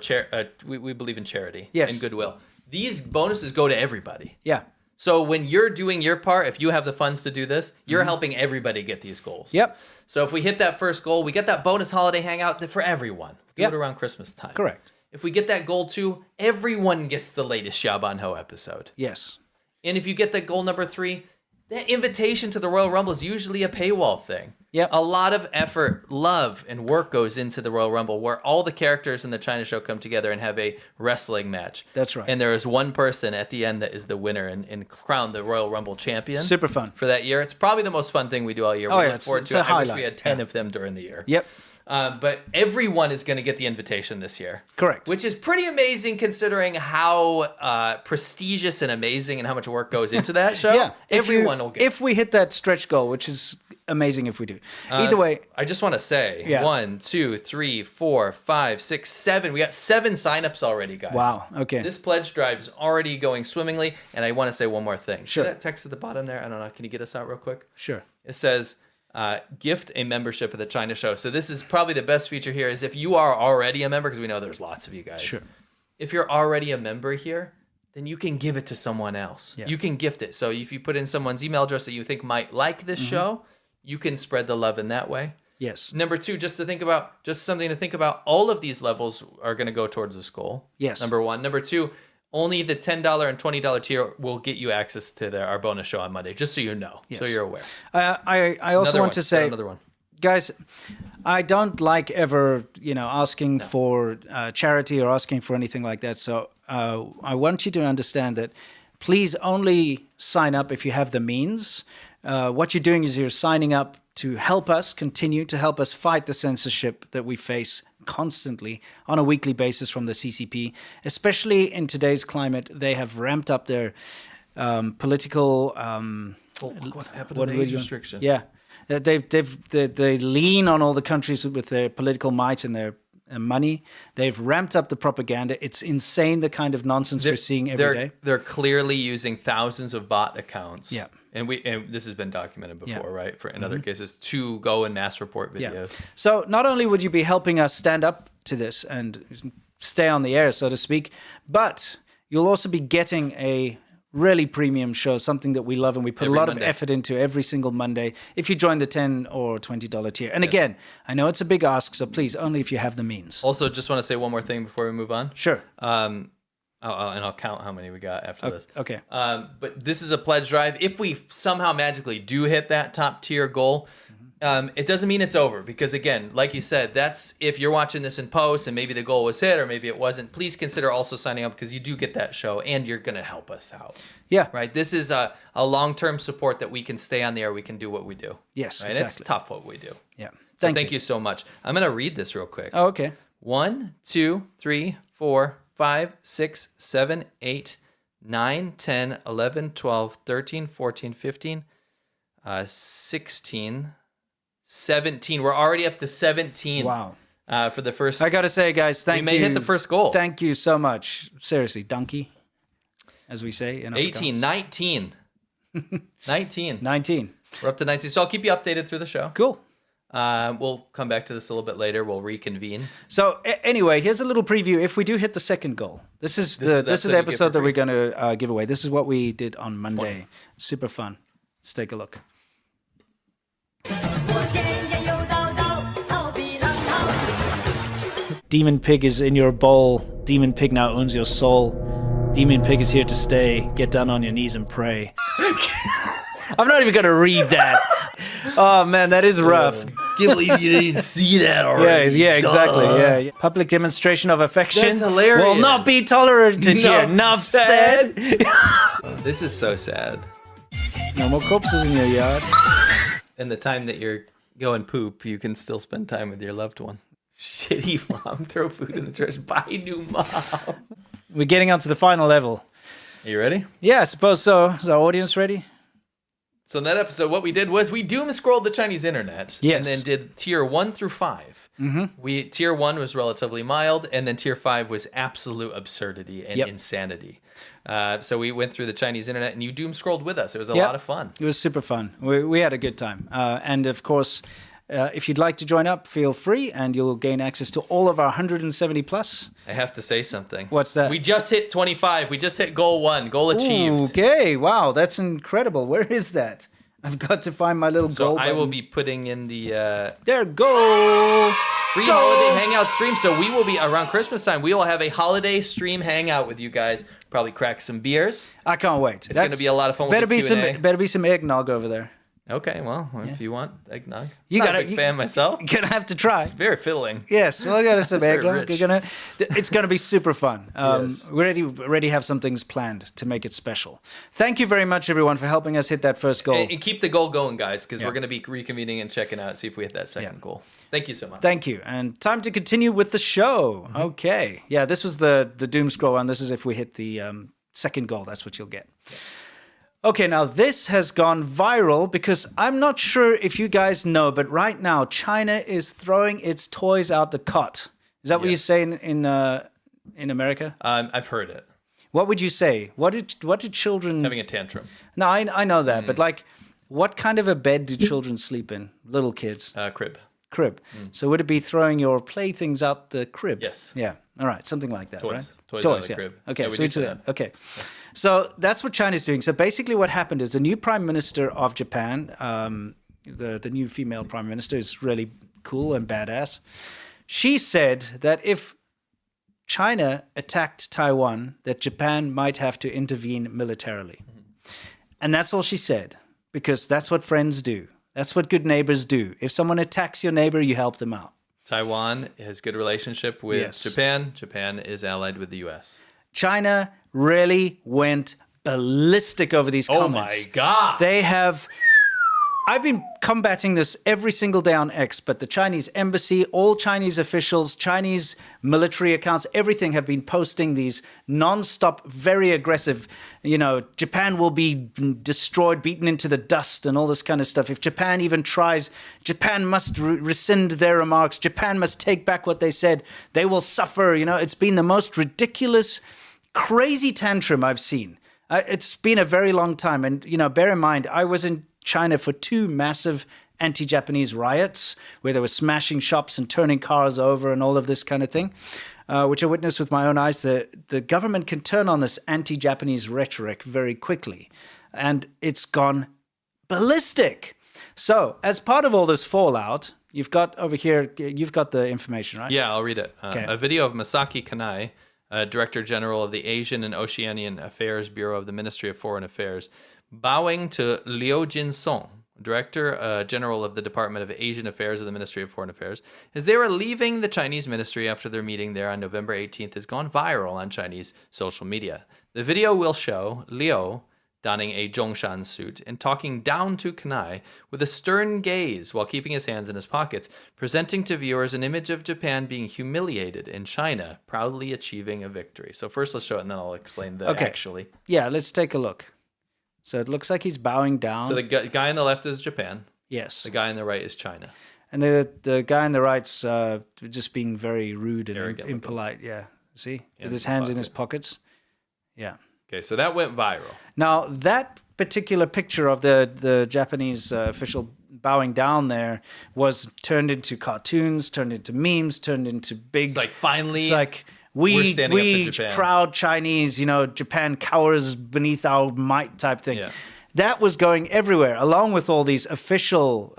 we believe in charity and goodwill. These bonuses go to everybody. Yeah. So when you're doing your part, if you have the funds to do this, you're helping everybody get these goals. Yep. So if we hit that first goal, we get that bonus holiday hangout for everyone. Do it around Christmas time. Correct. If we get that goal 2, everyone gets the latest Xiaban Ho episode. Yes. And if you get that goal number 3, that invitation to the Royal Rumble is usually a paywall thing. Yep. A lot of effort, love, and work goes into the Royal Rumble where all the characters in the China show come together and have a wrestling match. That's right. And there is one person at the end that is the winner and crowned the Royal Rumble champion. Super fun. For that year. It's probably the most fun thing we do all year. Oh, we yeah, look forward it's to a it. I wish highlight. we had 10 of them during the year. Yep. But everyone is going to get the invitation this year. Correct. Which is pretty amazing considering how prestigious and amazing and how much work goes into that show. Yeah. Everyone will get it. If we hit that stretch goal, which is amazing if we do. Either way. I just want to say 1, 2, 3, 4, 5, 6, 7. We got 7 signups already, guys. Wow. Okay. This pledge drive is already going swimmingly. And I want to say one more thing. Sure. See that text at the bottom there? I don't know. Can you get us out real quick? Sure. It says... gift a membership at the China show. So this is probably the best feature here is if you are already a member, because we know there's lots of you guys. Sure. If you're already a member here, then you can give it to someone else. Yeah. You can gift it. So if you put in someone's email address that you think might like this show, you can spread the love in that way. Yes. Number 2, just something to think about. All of these levels are going to go towards this goal. Yes. Number 1. Number 2, only the $10 and $20 tier will get you access to our bonus show on Monday, just so you know, so you're aware. I also want to say, another one. Guys, I don't like ever, asking for charity or asking for anything like that. So I want you to understand that please only sign up if you have the means. What you're doing is you're signing up to help us continue to help us fight the censorship that we face constantly on a weekly basis from the CCP, especially in today's climate. They have ramped up their political. What happened to the age restriction? Yeah, they lean on all the countries with their political might and their money. They've ramped up the propaganda. It's insane the kind of nonsense we're seeing every day. They're clearly using thousands of bot accounts. Yeah. And this has been documented before, right? In other cases, to go and mass report videos. Yeah. So not only would you be helping us stand up to this and stay on the air, so to speak, but you'll also be getting a really premium show, something that we love and we put a lot of effort into every single Monday if you join the $10 or $20 tier. And again, I know it's a big ask, so please, only if you have the means. Also, just want to say one more thing before we move on. Sure. And I'll count how many we got after this. Okay. But this is a pledge drive. If we somehow magically do hit that top tier goal, it doesn't mean it's over, because again, like you said, that's if you're watching this in post and maybe the goal was hit or maybe it wasn't, please consider also signing up, because you do get that show and you're going to help us out. Yeah. Right. This is a long-term support that we can stay on the air. We can do what we do. Yes, right? exactly. It's tough what we do. Yeah. So thank you so much. I'm going to read this real quick. Oh, okay. 1, 2, 3, 4, 5, 6, 7, 8, 9, 10, 11, 12, 13, 14, 15, 16, 17. We're already up to 17. Wow. For the first. I got to say, guys, thank you. We may hit the first goal. Thank you so much. Seriously, donkey, as we say in 18, 19. 19. 19. We're up to 19. So I'll keep you updated through the show. Cool. We'll come back to this a little bit later. We'll reconvene. So anyway, here's a little preview. If we do hit the second goal, this is the episode that we're going to give away. This is what we did on Monday. Super fun. Let's take a look. Demon Pig is in your bowl. Demon Pig now owns your soul. Demon Pig is here to stay. Get down on your knees and pray. I'm not even going to read that. Oh, man, that is rough. Can't believe you didn't see that already. Yeah, exactly. Yeah. Public demonstration of affection. That's hilarious. Will not be tolerated here. Enough said. This is so sad. No more corpses in your yard. In the time that you're going poop, you can still spend time with your loved one. Shitty mom, throw food in the trash, buy new mom. We're getting on to the final level. Are you ready? Yeah, I suppose so. Is our audience ready? So in that episode, what we did was we doom scrolled the Chinese internet. Yes. And then did tier 1 through 5. Mm-hmm. Tier 1 was relatively mild, and then tier 5 was absolute absurdity and insanity. So we went through the Chinese internet, and you doom scrolled with us. It was a lot of fun. It was super fun. We had a good time. And of course, if you'd like to join up, feel free, and you'll gain access to all of our 170 plus. I have to say something. What's that? We just hit 25. We just hit goal 1. Goal achieved. Okay, wow, that's incredible. Where is that? I've got to find my little goal button. I will be putting in the there, go! Free holiday hangout stream. So we will be around Christmas time. We will have a holiday stream hangout with you guys. Probably crack some beers. I can't wait. It's going to be a lot of fun. Better with the Q&A. better be some eggnog over there. Okay, well, if you want eggnog, I'm not a big fan myself. You're gonna have to try. It's very filling. Yes, well, I got some eggnog. Rich. It's gonna be super fun. Yes. We already have some things planned to make it special. Thank you very much, everyone, for helping us hit that first goal. And keep the goal going, guys, because we're gonna be reconvening and checking out, see if we hit that second goal. Thank you so much. Thank you, and time to continue with the show. Mm-hmm. Okay, yeah, this was the doom scroll, and this is if we hit the second goal. That's what you'll get. Yeah. Okay, now this has gone viral because I'm not sure if you guys know, but right now China is throwing its toys out the cot. Is that what you say in America? I've heard it. What would you say? What did children having a tantrum? No, I know that, but like, what kind of a bed do children sleep in? Little kids. Crib. Crib. So would it be throwing your playthings out the crib? Yes. Yeah. All right. Something like that. Toys. Right? Toys out of the crib. Okay. Yeah, So it's that. Okay. Yeah. So that's what China's doing. So basically, what happened is the new prime minister of Japan, the new female prime minister, is really cool and badass. She said that if China attacked Taiwan, that Japan might have to intervene militarily, and that's all she said, because that's what friends do. That's what good neighbors do. If someone attacks your neighbor, you help them out. Taiwan has good relationship with Japan. Japan is allied with the U.S. China really went ballistic over these comments. Oh my God. They have I've been combating this every single day on X, but the Chinese embassy, all Chinese officials, Chinese military accounts, everything have been posting these non-stop, very aggressive, Japan will be destroyed, beaten into the dust and all this kind of stuff. If Japan even tries, Japan must rescind their remarks. Japan must take back what they said. They will suffer. It's been the most ridiculous, crazy tantrum I've seen. It's been a very long time. And, bear in mind, I was in China for 2 massive anti-Japanese riots where they were smashing shops and turning cars over and all of this kind of thing, which I witnessed with my own eyes. The government can turn on this anti-Japanese rhetoric very quickly, and it's gone ballistic. So as part of all this fallout, you've got over here, you've got the information, right? Yeah, I'll read it. Okay. A video of Masaki Kanai, Director General of the Asian and Oceanian Affairs Bureau of the Ministry of Foreign Affairs, bowing to Liu Jinsong, Director General of the Department of Asian Affairs of the Ministry of Foreign Affairs, as they were leaving the Chinese ministry after their meeting there on November 18th, has gone viral on Chinese social media. The video will show Liu donning a Zhongshan suit and talking down to Kanai with a stern gaze while keeping his hands in his pockets, presenting to viewers an image of Japan being humiliated in China, proudly achieving a victory. So first let's show it, and then I'll explain the actually. Yeah, let's take a look. So it looks like he's bowing down. So the guy on the left is Japan. Yes. The guy on the right is China. And the guy on the right's just being very rude and Arrogant impolite. Yeah. See? With his hands in his pockets. Yeah. Okay, so that went viral. Now, that particular picture of the Japanese official bowing down there was turned into cartoons, turned into memes, turned into big... It's like, finally... It's like... We're standing up to Japan. Proud Chinese, Japan cowers beneath our might type thing. Yeah. That was going everywhere, along with all these official,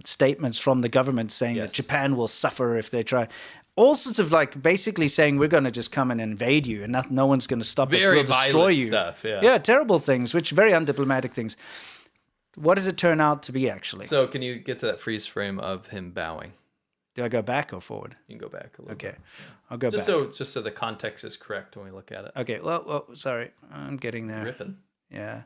statements from the government saying that Japan will suffer if they try. All sorts of basically saying we're going to just come and invade you and no one's going to stop us. We'll destroy you. Stuff, yeah, terrible things, very undiplomatic things. What does it turn out to be actually? So can you get to that freeze frame of him bowing? Do I go back or forward? You can go back a little bit. Okay. I'll go back. Just so the context is correct when we look at it. Okay, well, sorry. I'm getting there. Ripping. Yeah.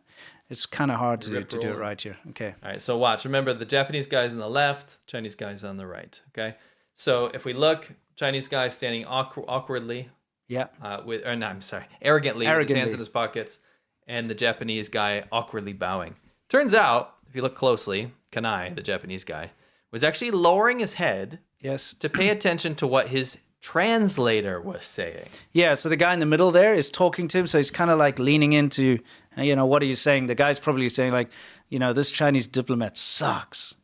It's kind of hard to do it right here. Okay. All right, so watch. Remember, the Japanese guy's on the left, Chinese guy's on the right, okay? So if we look, Chinese guy standing awkwardly. Yeah. Arrogantly with his hands in his pockets, and the Japanese guy awkwardly bowing. Turns out, if you look closely, Kanai, the Japanese guy, was actually lowering his head to pay attention to what his translator was saying. Yeah, so the guy in the middle there is talking to him, so he's kind of leaning into, what are you saying? The guy's probably saying this Chinese diplomat sucks.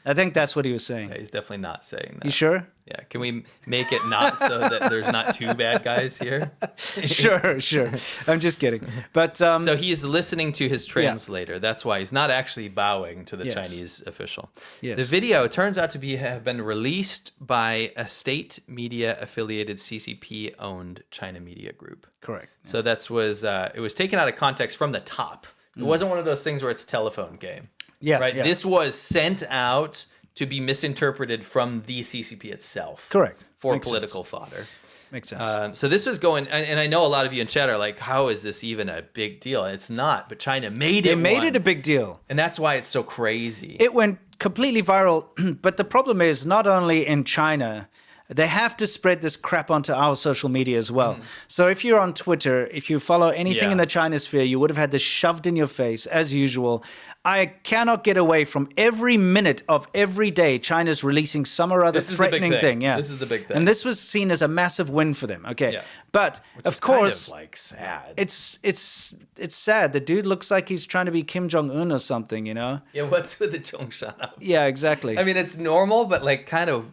I think that's what he was saying. Yeah, he's definitely not saying that. You sure? Yeah. Can we make it not so that there's not 2 bad guys here? Sure. I'm just kidding. But so he's listening to his translator. Yeah. That's why he's not actually bowing to the Chinese official. Yes. The video turns out to have been released by a state media affiliated CCP owned China Media Group. Correct. Yeah. So it was taken out of context from the top. It wasn't one of those things where it's telephone game. Yeah. Right. Yeah. This was sent out to be misinterpreted from the CCP itself. Correct. For Makes political sense. fodder. Makes sense. So this was going, and I know a lot of you in chat are like, how is this even a big deal? It's not, but China made it They made it a big deal. And that's why it's so crazy. It went completely viral, but the problem is not only in China, they have to spread this crap onto our social media as well. So if you're on Twitter, if you follow anything in the China sphere, you would have had this shoved in your face as usual. I cannot get away from every minute of every day China's releasing some or other threatening thing. Yeah. This is the big thing. And this was seen as a massive win for them. Okay. Yeah. But which of is course, kind of sad. It's sad. The dude looks like he's trying to be Kim Jong-un or something, Yeah, what's with the Zhongshan? Yeah, exactly. I mean, it's normal, but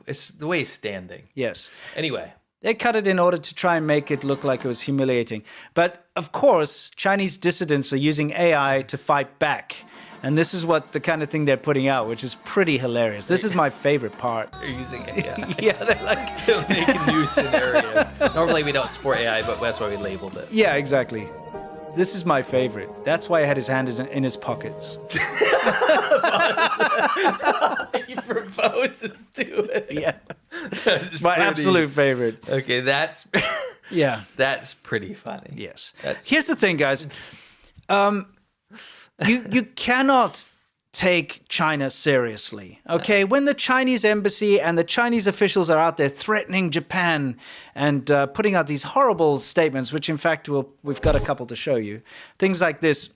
it's the way he's standing. Yes. Anyway. They cut it in order to try and make it look like it was humiliating. But of course, Chinese dissidents are using AI to fight back. And this is the kind of thing they're putting out, which is pretty hilarious. This is my favorite part. They're using AI. Yeah, they're like to make new scenarios. Normally we don't support AI, but that's why we labeled it. Yeah, exactly. This is my favorite. That's why I had his hand in his pockets. He proposes to it. Yeah. My absolute favorite. Okay, that's pretty funny. Yes. Here's the thing, guys. You cannot take China seriously. Okay, when the Chinese embassy and the Chinese officials are out there threatening Japan and putting out these horrible statements, which in fact we've got a couple to show you. Things like this.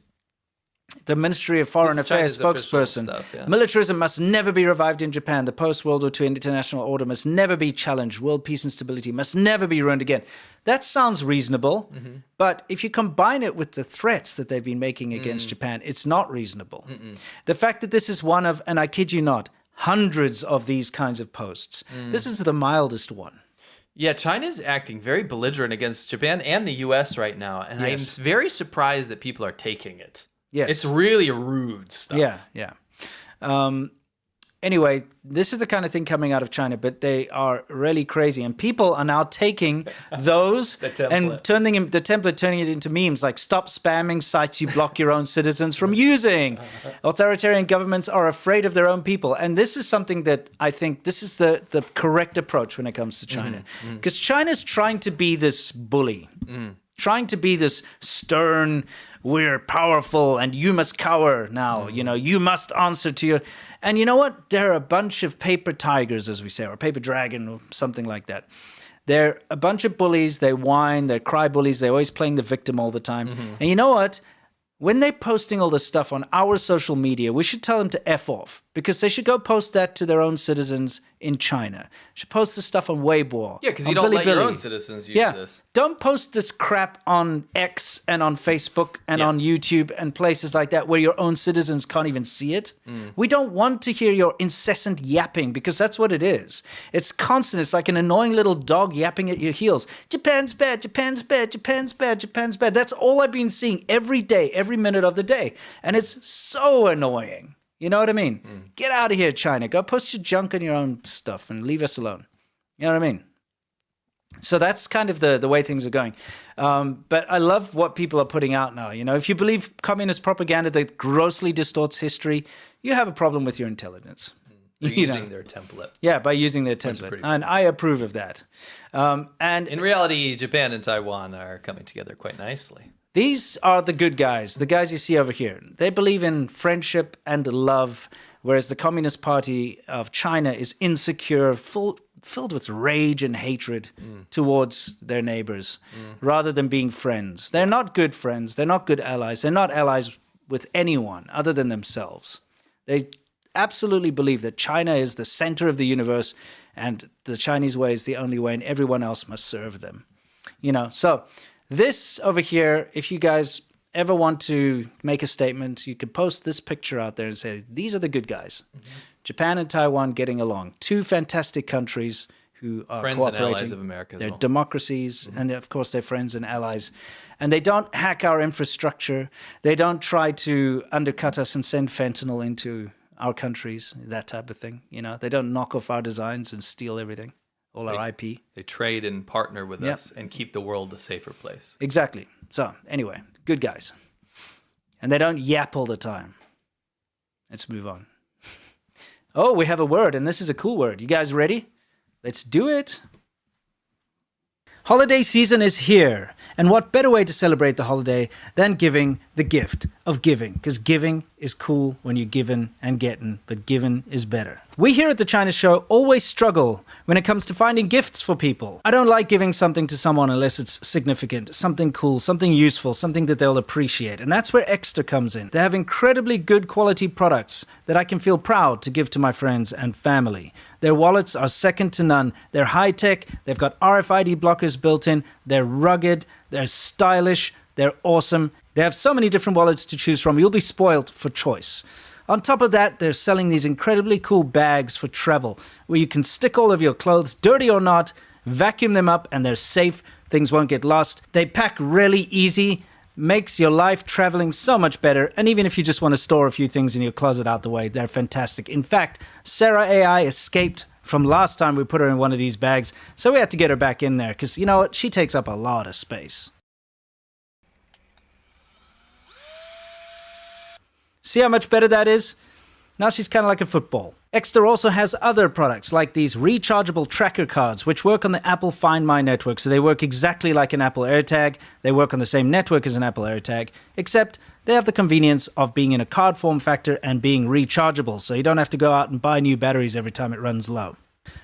The Ministry of Foreign Affairs spokesperson, militarism must never be revived in Japan. The post-World War II international order must never be challenged. World peace and stability must never be ruined again. That sounds reasonable, but if you combine it with the threats that they've been making against Japan, it's not reasonable. The fact that this is one of, and I kid you not, hundreds of these kinds of posts. This is the mildest one. Yeah, China's acting very belligerent against Japan and the U.S. right now, and I'm very surprised that people are taking it. Yes. It's really rude stuff. Yeah. Anyway, this is the kind of thing coming out of China, but they are really crazy. And people are now taking those and turning it into memes like stop spamming sites you block your own citizens from using. Authoritarian governments are afraid of their own people. And this is something that I think this is the correct approach when it comes to China. Because China's trying to be this bully. Trying to be this stern, we're powerful and you must cower now. You must answer to your... And you know what? They're a bunch of paper tigers, as we say, or paper dragon or something like that. They're a bunch of bullies. They whine. They're cry bullies. They're always playing the victim all the time. And you know what? When they're posting all this stuff on our social media, we should tell them to F off because they should go post that to their own citizens in China. They should post this stuff on Weibo. Yeah, because you don't let your own citizens use this. Don't post this crap on X and on Facebook and on YouTube and places like that where your own citizens can't even see it. We don't want to hear your incessant yapping because that's what it is. It's constant. It's like an annoying little dog yapping at your heels. Japan's bad, Japan's bad, Japan's bad, Japan's bad. That's all I've been seeing every day, every minute of the day. And it's so annoying. You know what I mean? Get out of here, China. Go post your junk on your own stuff and leave us alone. You know what I mean? So that's kind of the way things are going. But I love what people are putting out now. If you believe communist propaganda that grossly distorts history, you have a problem with your intelligence. Using their template. Yeah, by using their template. And I approve of that. And in reality, Japan and Taiwan are coming together quite nicely. These are the good guys, the guys you see over here. They believe in friendship and love, whereas the Communist Party of China is insecure, filled with rage and hatred towards their neighbors, rather than being friends. They're not good friends. They're not good allies. They're not allies with anyone other than themselves. They absolutely believe that China is the center of the universe and the Chinese way is the only way and everyone else must serve them. So... This over here, if you guys ever want to make a statement, you could post this picture out there and say, these are the good guys. Japan and Taiwan getting along. Two fantastic countries who are friends cooperating. And allies of America as They're well. Democracies, and of course they're friends and allies. And they don't hack our infrastructure. They don't try to undercut us and send fentanyl into our countries, that type of thing. They don't knock off our designs and steal everything. All our IP. They trade and partner with us and keep the world a safer place. Exactly. So, anyway, good guys. And they don't yap all the time. Let's move on. Oh, we have a word, and this is a cool word. You guys ready? Let's do it. Holiday season is here, and what better way to celebrate the holiday than giving the gift of giving? Because giving is cool when you're giving and getting, but giving is better. We here at The China Show always struggle when it comes to finding gifts for people. I don't like giving something to someone unless it's significant, something cool, something useful, something that they'll appreciate. And that's where Extra comes in. They have incredibly good quality products that I can feel proud to give to my friends and family. Their wallets are second to none. They're high-tech, they've got RFID blockers built in, they're rugged, they're stylish, they're awesome. They have so many different wallets to choose from, you'll be spoiled for choice. On top of that, they're selling these incredibly cool bags for travel, where you can stick all of your clothes, dirty or not, vacuum them up, and they're safe. Things won't get lost. They pack really easy, makes your life traveling so much better. And even if you just want to store a few things in your closet out the way, they're fantastic. In fact, Sarah AI escaped from last time we put her in one of these bags, so we had to get her back in there, because you know what? She takes up a lot of space. See how much better that is? Now she's kind of like a football. Extra also has other products like these rechargeable tracker cards, which work on the Apple Find My network. So they work exactly like an Apple AirTag. They work on the same network as an Apple AirTag, except they have the convenience of being in a card form factor and being rechargeable, so you don't have to go out and buy new batteries every time it runs low.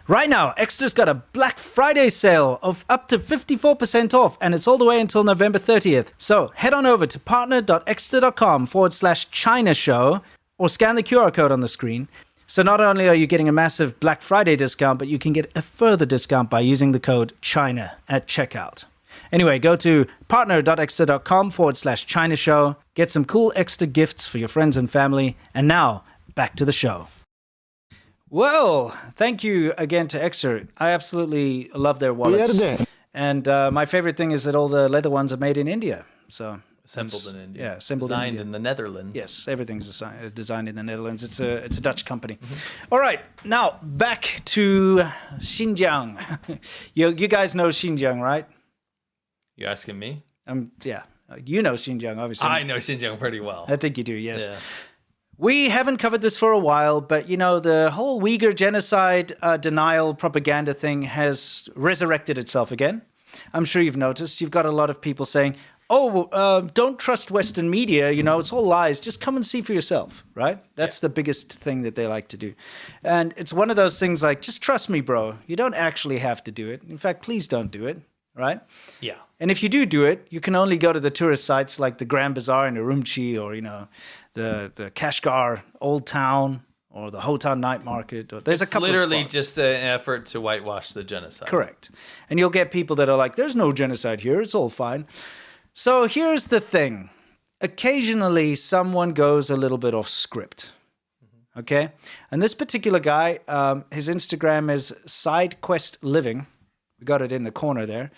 Right now, Exeter's got a Black Friday sale of up to 54% off, and it's all the way until November 30th. So head on over to partner.exeter.com/China show or scan the QR code on the screen. So not only are you getting a massive Black Friday discount, but you can get a further discount by using the code CHINA at checkout. Anyway, go to partner.exeter.com/China show, get some cool extra gifts for your friends and family, and now back to the show. Well, thank you again to Exeter. I absolutely love their wallets. And my favorite thing is that all the leather ones are made in India. So assembled in India. Yeah, assembled Designed in India. in the Netherlands. Yes, everything's designed in the Netherlands. It's a Dutch company. All right, now back to Xinjiang. You guys know Xinjiang, right? You asking me? Yeah, you know Xinjiang, obviously. I know Xinjiang pretty well. I think you do, yes. Yeah. We haven't covered this for a while, but the whole Uyghur genocide denial propaganda thing has resurrected itself again. I'm sure you've noticed. You've got a lot of people saying, don't trust Western media, it's all lies. Just come and see for yourself, right? That's the biggest thing that they like to do. And it's one of those things like, just trust me, bro. You don't actually have to do it. In fact, please don't do it, right? Yeah. And if you do it, you can only go to the tourist sites like the Grand Bazaar in Urumqi or, the Kashgar Old Town or the Hotan Night Market. Or there's a couple of spots. It's literally just an effort to whitewash the genocide. Correct. And you'll get people that are like, there's no genocide here. It's all fine. So here's the thing. Occasionally, someone goes a little bit off script. Okay? And this particular guy, his Instagram is SideQuest Living. We got it in the corner there.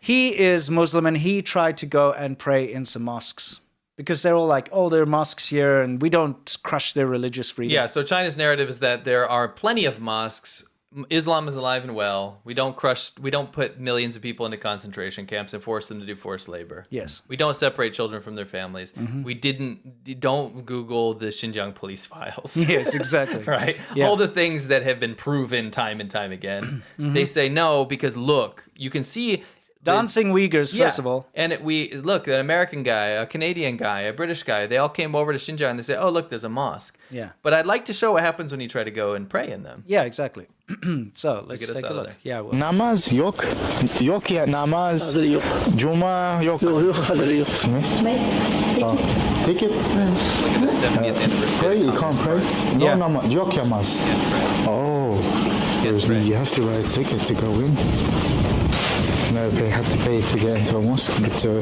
He is Muslim and he tried to go and pray in some mosques because they're all like, there are mosques here and we don't crush their religious freedom. Yeah, so China's narrative is that there are plenty of mosques. Islam is alive and well. We don't put millions of people into concentration camps and force them to do forced labor. Yes. We don't separate children from their families. Don't Google the Xinjiang police files. Yes, exactly. Right? Yeah. All the things that have been proven time and time again. They say no because look, you can see dancing Uyghurs, first of all. And look, an American guy, a Canadian guy, a British guy, they all came over to Xinjiang and they say, look, there's a mosque. Yeah. But I'd like to show what happens when you try to go and pray in them. Yeah, exactly. So let's take a look. Yeah, well. Namaz yok. Yok ya namaz. Cuma yok. Yok, hazır yok. Take it. Look at the 70th anniversary. Pray, you can't pray. No Yeah. namaz. Yok yamaz. Oh. You have to buy a ticket to go in. No, they have to pay to get into a mosque, but I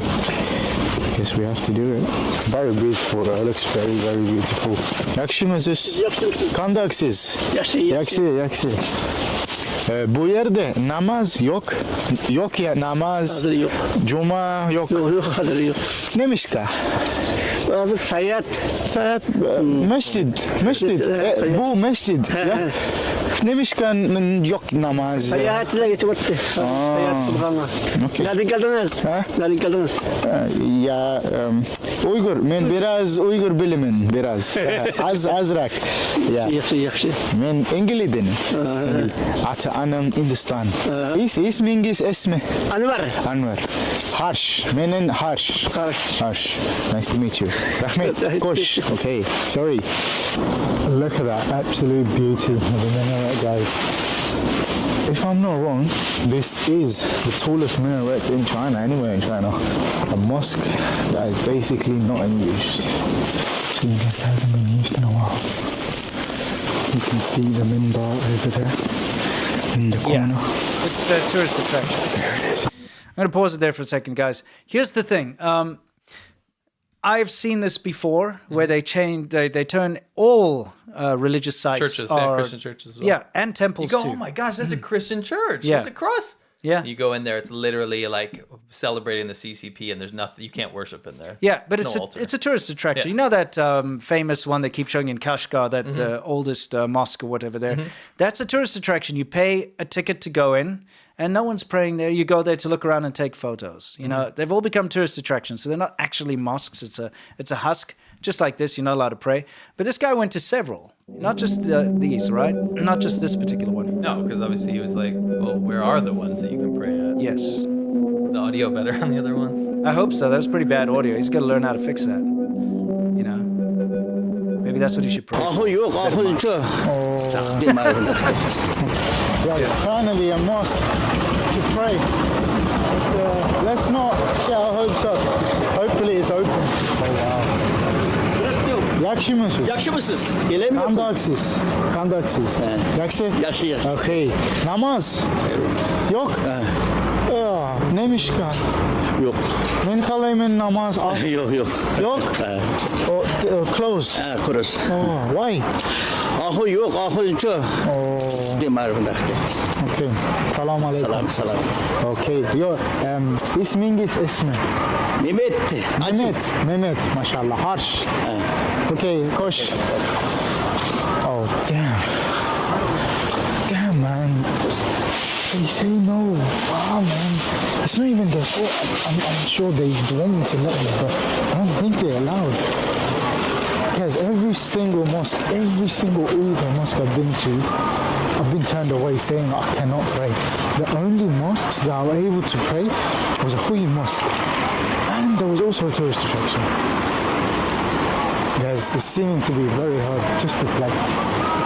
guess we have to do it. Very beautiful, though. It looks very, very beautiful. Yakşı mısınız? Kandaksız. Yakşı. Bu yerde namaz yok. Yok ya namaz. Hazır yok. Cuma yok. Yok, hazır yok. Neymiş ka? Hazır sayat. Sayat mescid. Bu mescid. Ya. Neymiş ka yok namaz. Sayatla geçiyordu. Sayat subhanallah. Nereden geldiniz? Nereden geldiniz? Ya Uygur, men biraz Uygur bilimin biraz. Azrak. Ya. Yaxşı. Men İngiliz'den. Ata anam Hindistan. İsmingiz ismi? Anwar. Harsh. Menen Harsh. Harsh. Nice to meet you. Rahmet. Kosh. Okay. Sorry. Look at that absolute beauty of the minaret, guys. If I'm not wrong, this is the tallest minaret in China, anywhere in China. A mosque that is basically not in use. So it hasn't been used in a while. You can see the minbar over there in the corner. Yeah, it's a tourist attraction. There it is. I'm going to pause it there for a second, guys. Here's the thing. I've seen this before, where they turn all religious sites, Churches, Christian churches as well. Yeah, and temples You go, too. oh my gosh, that's a Christian church. Yeah. There's a cross. Yeah. You go in there, it's literally like celebrating the CCP, and there's nothing, you can't worship in there. Yeah, but No altar. it's a tourist attraction. Yeah. You know that famous one they keep showing in Kashgar, that the oldest mosque or whatever there? That's a tourist attraction. You pay a ticket to go in, and no one's praying there. You go there to look around and take photos. You know, they've all become tourist attractions, so they're not actually mosques. It's a husk. Just like this, you're not allowed to pray. But this guy went to several, not just these, right? Not just this particular one. No, because obviously he was like, well, where are the ones that you can pray at? Yes. Is the audio better on the other ones? I hope so. That was pretty bad audio. He's got to learn how to fix that. Maybe that's what he should pray. Ahı yok, ahı çok. Guys, finally a mosque to pray. Let's not get our hopes up. Hopefully it's open. Oh wow. Yakşı mısınız? Yakşı mısınız? Gelemiyor musun? Kandaksız. Kandaksız. Yakşı? Yakşı. Okay. Namaz? Yok. Neymiş kan? Yok. Men kalayım namaz. Yok, yok. Yok? Close. Kurus. Oh, why? Ahı yok, ahı çok. Okay. Salam aleyküm. Salam. Okay. Yo, isminiz ismi? Mehmet. Maşallah. Harsh. Okay, koş. Oh, damn, man. They say no. Wow, man. It's not even I'm sure they want me to let me, but I don't think they're allowed. Guys, every single mosque, every single Uyghur mosque I've been to, I've been turned away saying I cannot pray. The only mosques that I was able to pray was a Hui mosque. And there was also a tourist attraction. Guys, it's seeming to be very hard just to play.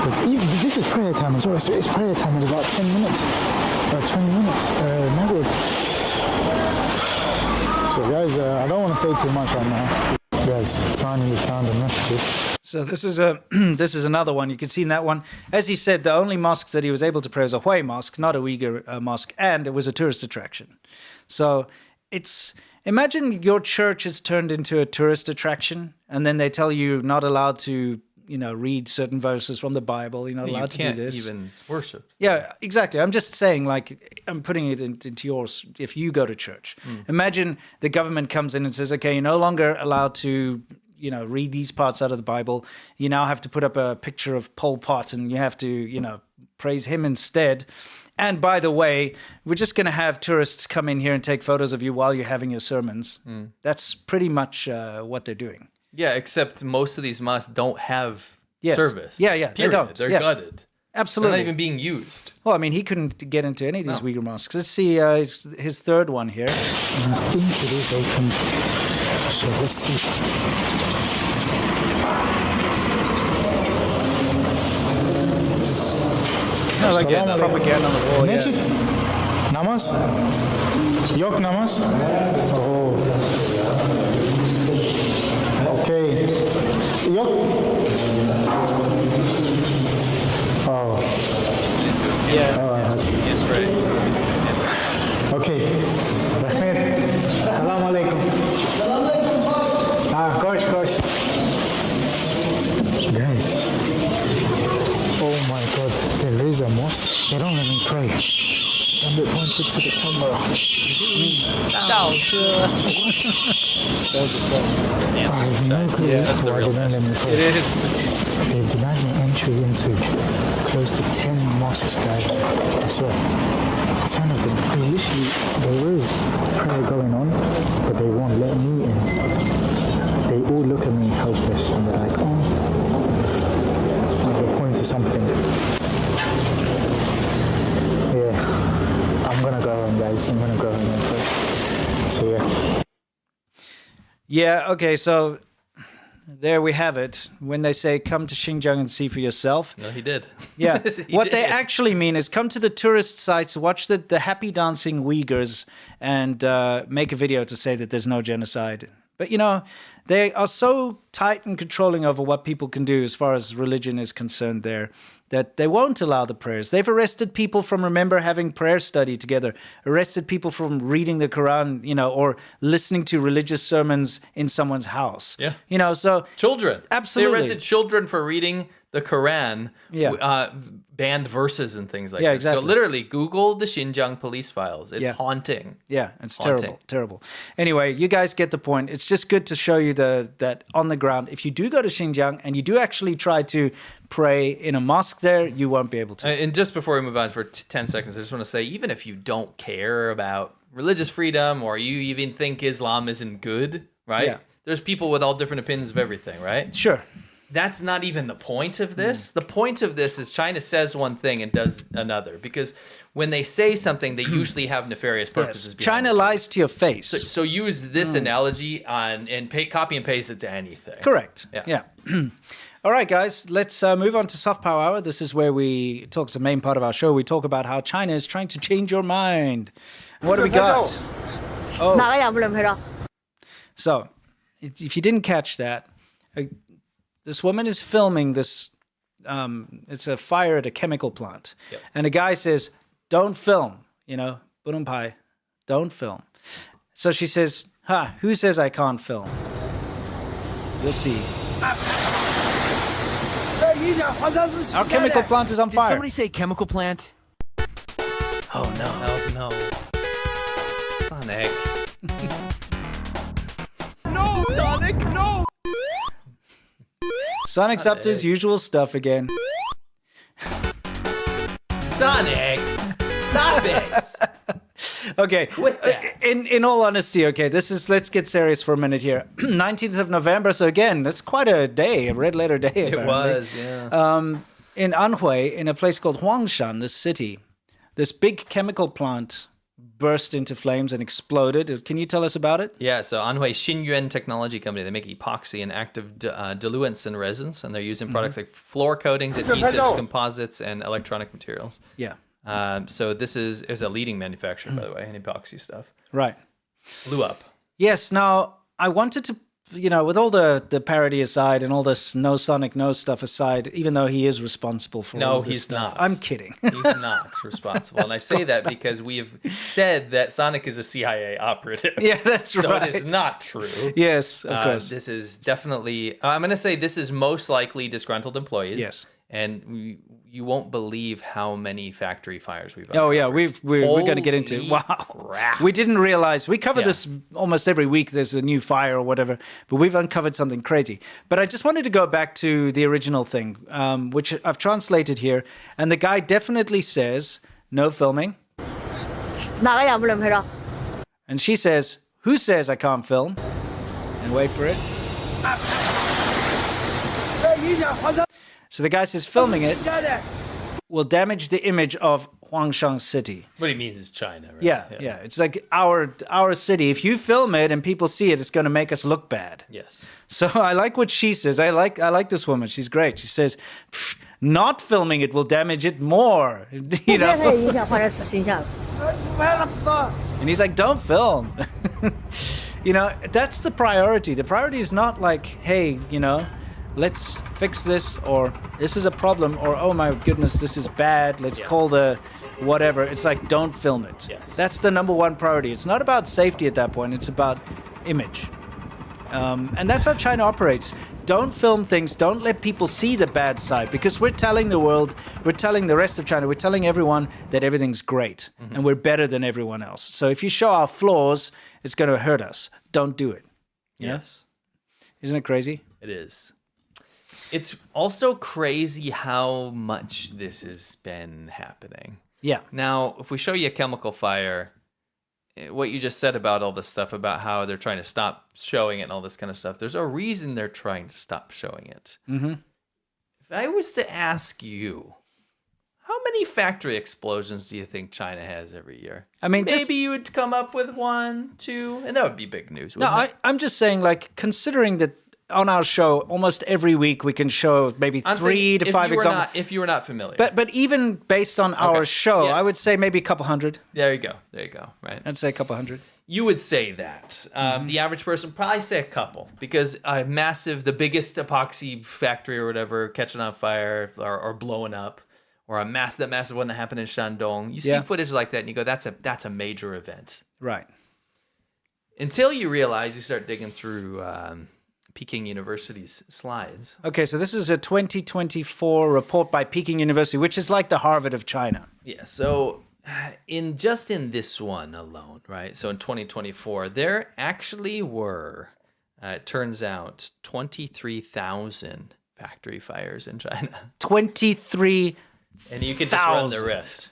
But even this is prayer time as well. It's prayer time in about 10 minutes. 20 minutes. Maghrib. So guys, I don't want to say too much right now. Guys, finally found a masjid. So this is another one. You can see in that one, as he said, the only mosque that he was able to pray was a Hui mosque, not a Uyghur mosque, and it was a tourist attraction. So imagine your church is turned into a tourist attraction, and then they tell you not allowed to, read certain verses from the Bible. You're not allowed to do this. You can't even worship. Yeah, exactly. I'm just saying, I'm putting it into yours. If you go to church, imagine the government comes in and says, okay, you're no longer allowed to, read these parts out of the Bible. You now have to put up a picture of Pol Pot and you have to, praise him instead. And by the way, we're just going to have tourists come in here and take photos of you while you're having your sermons. That's pretty much what they're doing. Yeah, except most of these mosques don't have service. Yeah, period. they don't. They're Yeah. gutted. Absolutely. They're not even being used. Well, I mean, he couldn't get into any of these Uyghur mosques. Let's see his third one here. And I think it is open. So let's see. I like that propaganda on the wall. Mescid. Namaz. Yok namaz. Oh. Okay. Yok. Oh. Yeah. It's right. Okay. Rahmet. Salam alaikum. Koş. Guys. Oh my god. There is a mosque. They don't let me pray. And it pointed to the camera. I have no clue why they don't let me pray. It is. They've denied me entry into close to 10 mosques, guys. I swear. 10 of them. There is prayer going on, but they won't let me in. They all look at me helpless and they're like, oh. And they'll point to something. Yeah. I'm gonna go home, guys. I'm gonna go home and pray. So yeah. Yeah, okay, so there we have it. When they say come to Xinjiang and see for yourself. No, he did. Yeah. What they did. actually mean is come to the tourist sites, watch the happy dancing Uyghurs, and make a video to say that there's no genocide. But, they are so tight and controlling over what people can do as far as religion is concerned there that they won't allow the prayers. They've arrested people from, remember, having prayer study together, arrested people from reading the Quran, or listening to religious sermons in someone's house. Yeah. So... Children. Absolutely. They arrested children for reading the Quran, banned verses and things like that. Exactly. So literally, Google the Xinjiang police files. It's haunting. Yeah, it's Haunting. terrible. Anyway, you guys get the point. It's just good to show you that on the ground, if you do go to Xinjiang and you do actually try to pray in a mosque there, you won't be able to. And just before we move on for 10 seconds, I just want to say, even if you don't care about religious freedom or you even think Islam isn't good, right? Yeah. There's people with all different opinions of everything, right? Sure. That's not even the point of this. The point of this is China says one thing and does another. Because when they say something, they usually have nefarious purposes. Yes. China lies to your face. So use this analogy and copy and paste it to anything. Correct. Yeah. All All right, guys, let's move on to Soft Power Hour. This is where it's the main part of our show. We talk about how China is trying to change your mind. What do we got? Oh. So, if you didn't catch that, this woman is filming this. It's a fire at a chemical plant. Yep. And a guy says, don't film, don't film. So she says, who says I can't film? You'll see. Our chemical plant is on fire. Did somebody say chemical plant? Oh, no. No. Sonic. No, Sonic, no! Sonic's up to his usual stuff again. Sonic! Stop it! Okay. Quit that. In all honesty, okay, let's get serious for a minute here. 19th of November, so again, that's quite a day, a red letter day. It apparently. was, yeah. In Anhui, in a place called Huangshan, this city, this big chemical plant burst into flames and exploded. Can you tell us about it? Yeah, so Anhui Xinyuan Technology Company, they make epoxy and active diluents and resins, and they're using products like floor coatings, adhesives, composites, and electronic materials. Yeah. So this is a leading manufacturer, by the way, in epoxy stuff. Right. Blew up. Yes. Now, I wanted to, with all the parody aside and all this no Sonic no stuff aside, even though he is responsible for all this stuff. Not. I'm kidding. He's not responsible. And I say that because we have said that Sonic is a CIA operative. Yeah, that's so right. So it is not true. Yes, of course. This is definitely, I'm going to say this is most likely disgruntled employees. Yes. And you won't believe how many factory fires we've Oh uncovered. yeah, we're going to get into it. Wow. Crap. We didn't realize. We cover this almost every week. There's a new fire or whatever, but we've uncovered something crazy. But I just wanted to go back to the original thing, which I've translated here, and the guy definitely says no filming. And she says, "Who says I can't film?" And wait for it. So the guy says filming it will damage the image of Huangshan City. What he means is China, right? Yeah. It's like our city. If you film it and people see it, it's going to make us look bad. Yes. So I like what she says. I like this woman. She's great. She says, not filming it will damage it more. And he's like, don't film. That's the priority. The priority is not like, hey, let's fix this, or this is a problem, or oh my goodness, this is bad. Let's call the whatever. It's like, don't film it. Yes. That's the number one priority. It's not about safety at that point. It's about image. And that's how China operates. Don't film things. Don't let people see the bad side, because we're telling the world, we're telling the rest of China, we're telling everyone that everything's great and we're better than everyone else. So if you show our flaws, it's going to hurt us. Don't do it. Yes. Isn't it crazy? It is. It's also crazy how much this has been happening. Yeah. Now, if we show you a chemical fire, what you just said about all this stuff, about how they're trying to stop showing it and all this kind of stuff, there's a reason they're trying to stop showing it. Mm-hmm. If I was to ask you, how many factory explosions do you think China has every year? I mean, maybe you would come up with 1, 2, and that would be big news. No, I'm just saying, like, considering that on our show, almost every week we can show maybe 3 to 5 examples. If you were not familiar. But even based on our show, I would say maybe a couple hundred. There you go. Right. I'd say a couple hundred. You would say that. The average person would probably say a couple, because the biggest epoxy factory or whatever catching on fire or blowing up, or the massive one that happened in Shandong. You see footage like that and you go, that's a major event. Right. Until you realize, you start digging through Peking University's slides. Okay, so this is a 2024 report by Peking University, which is like the Harvard of China. Yeah, so in this one alone, right? So in 2024, there actually were, it turns out, 23,000 factory fires in China. 23,000. And you could just run the rest.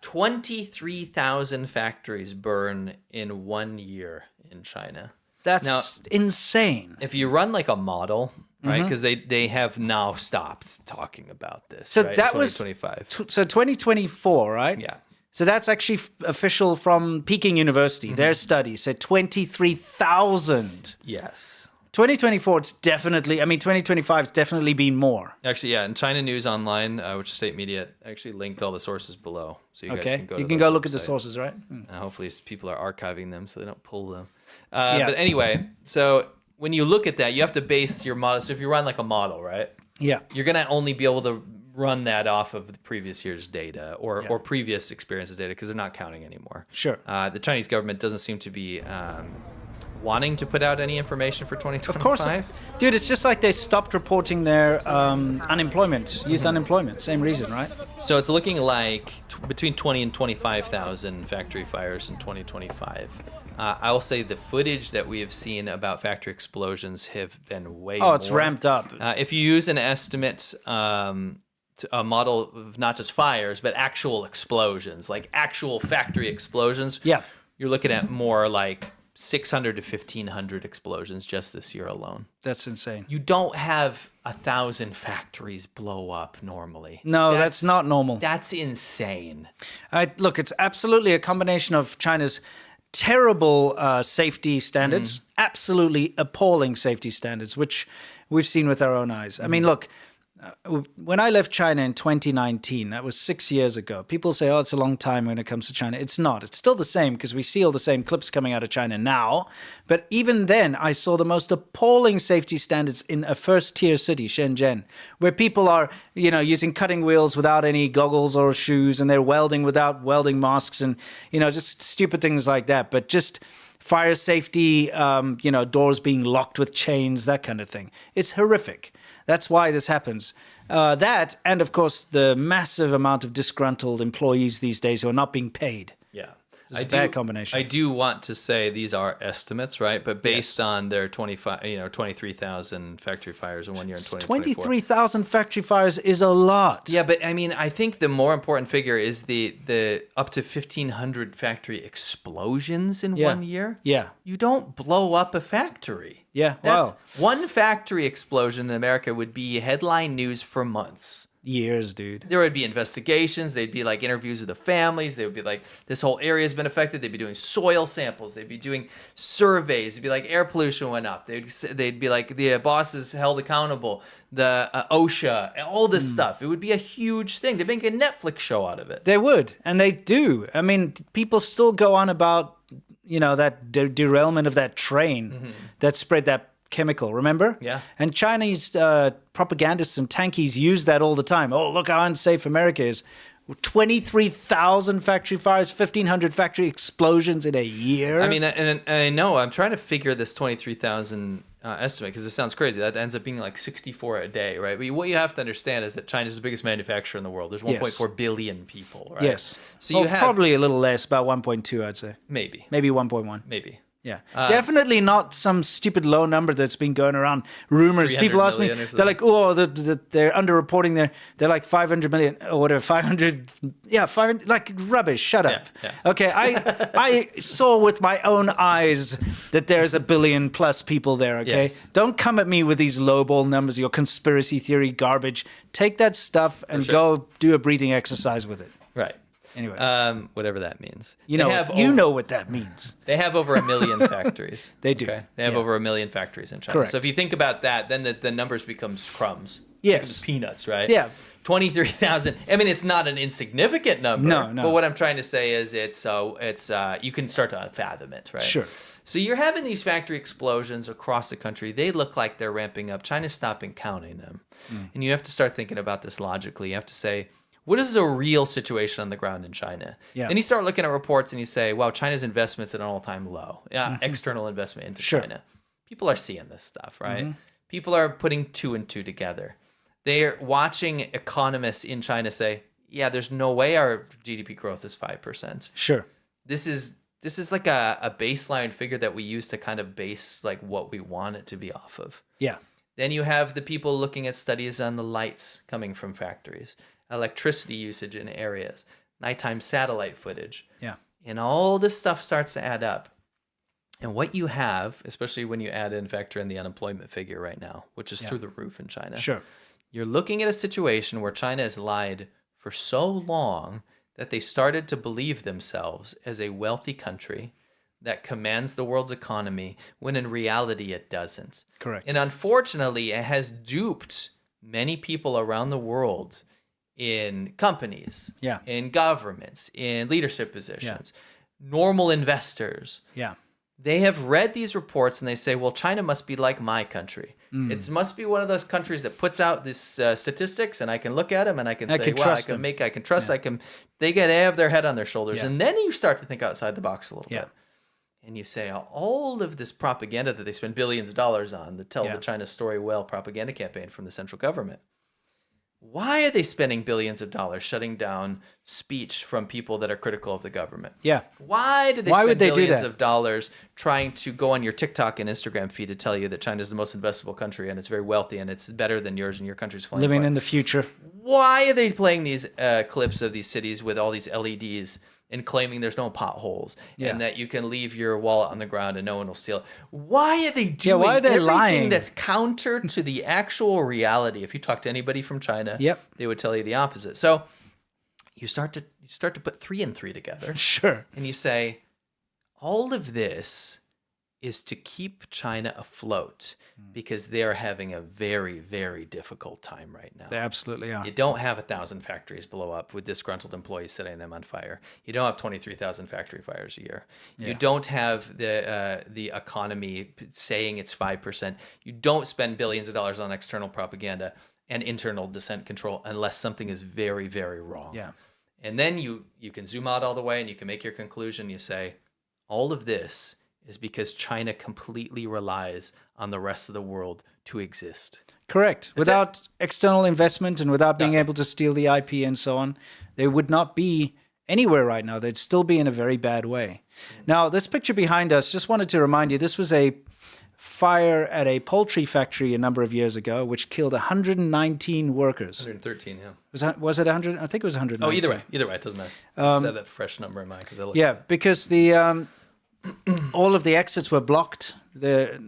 23,000 factories burn in 1 year in China. That's insane. If you run like a model, right? Because they have now stopped talking about this. So right? that was 2025. So 2024, right? Yeah. So that's actually official from Peking University. Their study said 23,000. Yes. 2024, it's definitely, I mean, 2025, it's definitely been more. Actually, yeah, in China News Online, which is state media, actually linked all the sources below. So you guys can go to You can go look at the sources, right? Hopefully people are archiving them so they don't pull them. But anyway, so when you look at that, you have to base your model. So if you run like a model, right? Yeah. You're going to only be able to run that off of the previous year's data or previous experiences data because they're not counting anymore. Sure. The Chinese government doesn't seem to be wanting to put out any information for 2025. Of course. Dude, it's just like they stopped reporting their unemployment, youth unemployment. Same reason, right? So it's looking like between 20 and 25,000 factory fires in 2025. I'll say the footage that we have seen about factory explosions have been way more. Oh, it's ramped up. If you use an estimate, a model of not just fires, but actual explosions, like actual factory explosions, you're looking at more like 600 to 1,500 explosions just this year alone. That's insane. You don't have 1,000 factories blow up normally. No, that's not normal. That's insane. Look, it's absolutely a combination of China's terrible safety standards, absolutely appalling safety standards, which we've seen with our own eyes. I mean, look, when I left China in 2019, that was 6 years ago, people say, oh, it's a long time when it comes to China. It's not. It's still the same because we see all the same clips coming out of China now. But even then, I saw the most appalling safety standards in a first-tier city, Shenzhen, where people are, using cutting wheels without any goggles or shoes, and they're welding without welding masks and, just stupid things like that. But just fire safety, doors being locked with chains, that kind of thing. It's horrific. That's why this happens. That, and of course, the massive amount of disgruntled employees these days who are not being paid. Yeah. It's a bad combination. I do want to say these are estimates, right? But based on their 23,000 factory fires in 1 year in 2024. 23,000 factory fires is a lot. Yeah, but I mean, I think the more important figure is the up to 1,500 factory explosions in 1 year. Yeah. You don't blow up a factory. Yeah, That's one factory explosion in America would be headline news for months. Years, dude. There would be investigations. They'd be like interviews with the families. They would be like, this whole area has been affected. They'd be doing soil samples. They'd be doing surveys. It'd be like air pollution went up. They'd be like the bosses held accountable. The OSHA, all this stuff. It would be a huge thing. They'd make a Netflix show out of it. They would, and they do. I mean, people still go on about, that derailment of that train that spread that chemical, remember? Yeah. And Chinese propagandists and tankies use that all the time. Oh, look how unsafe America is. 23,000 factory fires, 1,500 factory explosions in a year. I mean, and I know, I'm trying to figure this 23,000 estimate because it sounds crazy. That ends up being like 64 a day, right? But what you have to understand is that China's the biggest manufacturer in the world. There's 1.4 billion people, right? Yes. So you have probably a little less, about 1.2, I'd say. Maybe 1.1. Maybe. Yeah, definitely not some stupid low number that's been going around. Rumors. People ask me, they're like, oh, they're underreporting. They're like 500 million or whatever. 500, 500, like rubbish. Shut up. Yeah. Okay, I saw with my own eyes that there's 1 billion plus people there. Okay, Don't come at me with these lowball numbers, your conspiracy theory garbage. Take that stuff and go do a breathing exercise with it. Right. Anyway, whatever that means. You know what that means. They have over 1 million factories. They do. Okay? They have over 1 million factories in China. Correct. So if you think about that, then the numbers becomes crumbs. Yes. Peanuts, right? Yeah. 23,000. I mean, it's not an insignificant number. No. But what I'm trying to say is it's you can start to fathom it, right? Sure. So you're having these factory explosions across the country. They look like they're ramping up. China's stopping counting them. And you have to start thinking about this logically. You have to say, what is the real situation on the ground in China? Yeah. Then you start looking at reports and you say, wow, China's investment's at an all-time low. External investment into China. People are seeing this stuff, right? People are putting two and two together. They're watching economists in China say, yeah, there's no way our GDP growth is 5%. Sure. This is like a baseline figure that we use to kind of base like what we want it to be off of. Yeah. Then you have the people looking at studies on the lights coming from factories, electricity usage in areas, nighttime satellite footage. Yeah. And all this stuff starts to add up. And what you have, especially when you factor in the unemployment figure right now, which is through the roof in China. Sure. You're looking at a situation where China has lied for so long that they started to believe themselves as a wealthy country that commands the world's economy, when in reality it doesn't. Correct. And unfortunately, it has duped many people around the world in companies, in governments, in leadership positions, normal investors. Yeah. They have read these reports and they say, well, China must be like my country. It must be one of those countries that puts out these statistics, and I can look at them and I can say, wow, I can trust, they have their head on their shoulders. Yeah. And then you start to think outside the box a little bit. And you say, all of this propaganda that they spend billions of dollars on to tell the China story well propaganda campaign from the central government. Why are they spending billions of dollars shutting down speech from people that are critical of the government? Yeah. Why do they spend billions of dollars trying to go on your TikTok and Instagram feed to tell you that China is the most investable country and it's very wealthy and it's better than yours and your country's flying living in the future? Why are they playing these clips of these cities with all these LEDs and claiming there's no potholes and that you can leave your wallet on the ground and no one will steal it? Why are they doing why are they everything lying? That's counter to the actual reality? If you talk to anybody from China, they would tell you the opposite. So you start to put 3 and 3 together. Sure. And you say, all of this is to keep China afloat because they're having a very, very difficult time right now. They absolutely are. You don't have 1,000 factories blow up with disgruntled employees setting them on fire. You don't have 23,000 factory fires a year. You don't have the economy saying it's 5%. You don't spend billions of dollars on external propaganda and internal dissent control unless something is very, very wrong. Yeah. And then you can zoom out all the way and you can make your conclusion. You say, all of this is because China completely relies on the rest of the world to exist. Correct. Without external investment and without being able to steal the IP and so on, they would not be anywhere right now. They'd still be in a very bad way. Now, this picture behind us, just wanted to remind you, this was a fire at a poultry factory a number of years ago, which killed 119 workers. 113, yeah. Was it 100? I think it was 119. Oh, either way, it doesn't matter. I just had that fresh number in mind. Because the all of the exits were blocked. There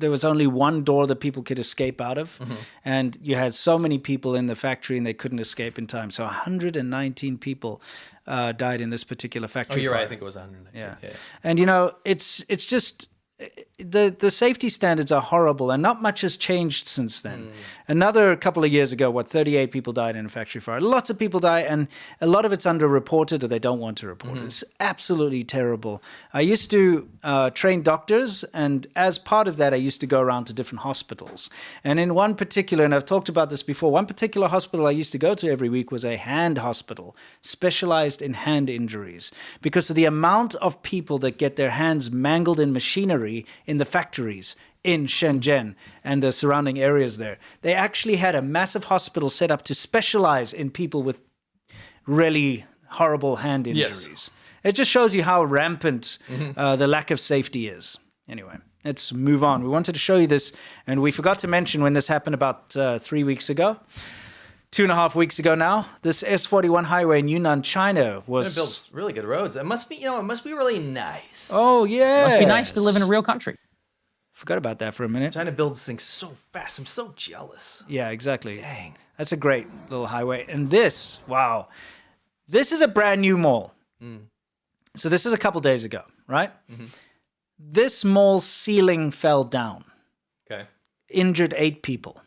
was only one door that people could escape out of. And you had so many people in the factory and they couldn't escape in time. So 119 people died in this particular factory. Oh, you're fire. right. I think it was 119. Yeah. And, you know, it's just... The safety standards are horrible and not much has changed since then. Another couple of years ago, 38 people died in a factory fire. Lots of people die and a lot of it's underreported or they don't want to report it. It's absolutely terrible. I used to train doctors, and as part of that, I used to go around to different hospitals. And in one particular, and I've talked about this before, one particular hospital I used to go to every week was a hand hospital, specialized in hand injuries, because of the amount of people that get their hands mangled in machinery in the factories in Shenzhen and the surrounding areas there. They actually had a massive hospital set up to specialize in people with really horrible hand injuries. Yes. It just shows you how rampant the lack of safety is. Anyway, let's move on. We wanted to show you this, and we forgot to mention when this happened about 3 weeks ago. 2.5 weeks ago now, this S41 highway in Yunnan, China was... It builds really good roads. It must be, it must be really nice. Oh, yeah. Must be nice to live in a real country. Forgot about that for a minute. China builds things so fast. I'm so jealous. Yeah, exactly. Dang. That's a great little highway. And this, wow. This is a brand new mall. So this is a couple days ago, right? This mall's ceiling fell down. Okay. Injured 8 people.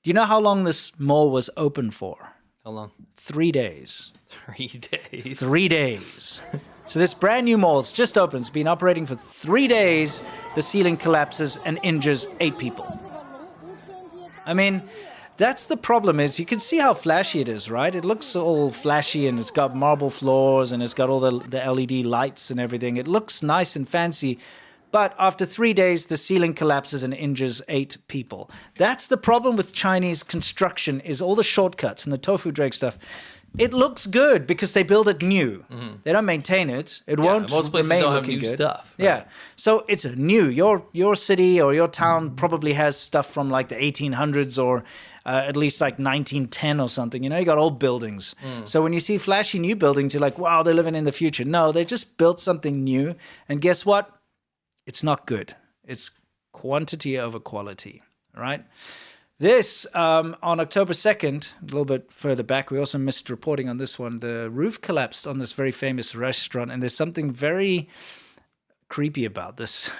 Do you know how long this mall was open for? How long? 3 days. 3 days. 3 days. So this brand new mall, it's just opened. It's been operating for 3 days. The ceiling collapses and injures 8 people. I mean, that's the problem is you can see how flashy it is, right? It looks all flashy and it's got marble floors and it's got all the LED lights and everything. It looks nice and fancy. But after 3 days, the ceiling collapses and injures 8 people. That's the problem with Chinese construction is all the shortcuts and the tofu drag stuff. It looks good because they build it new. They don't maintain it. It won't most places remain don't have looking new good. stuff. Right? Yeah. So it's new. Your city or your town probably has stuff from like the 1800s or at least like 1910 or something. You know, you got old buildings. So when you see flashy new buildings, you're like, wow, they're living in the future. No, they just built something new. And guess what? It's not good. It's quantity over quality, right? This, on October 2nd, a little bit further back, we also missed reporting on this one. The roof collapsed on this very famous restaurant, and there's something very creepy about this,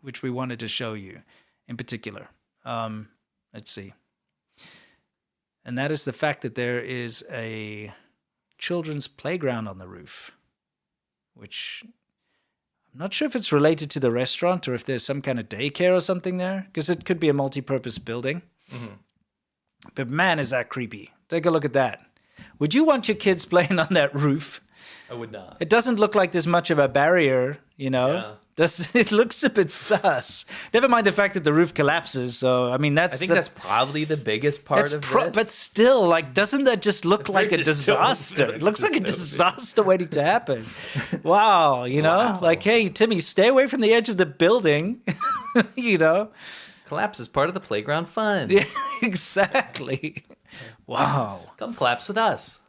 which we wanted to show you in particular. Let's see. And that is the fact that there is a children's playground on the roof, which I'm not sure if it's related to the restaurant or if there's some kind of daycare or something there, because it could be a multi-purpose building. Mm-hmm. But man, is that creepy. Take a look at that. Would you want your kids playing on that roof? I would not. It doesn't look like there's much of a barrier, you know? Yeah. It looks a bit sus. Never mind the fact that the roof collapses. So, I mean, I think that's probably the biggest part of this. But still, like, doesn't that just look like a disaster? It looks like a disaster waiting to happen. Wow, you know? Like, hey, Timmy, stay away from the edge of the building, you know? Collapse is part of the playground fun. Yeah, exactly. Wow. Come collapse with us.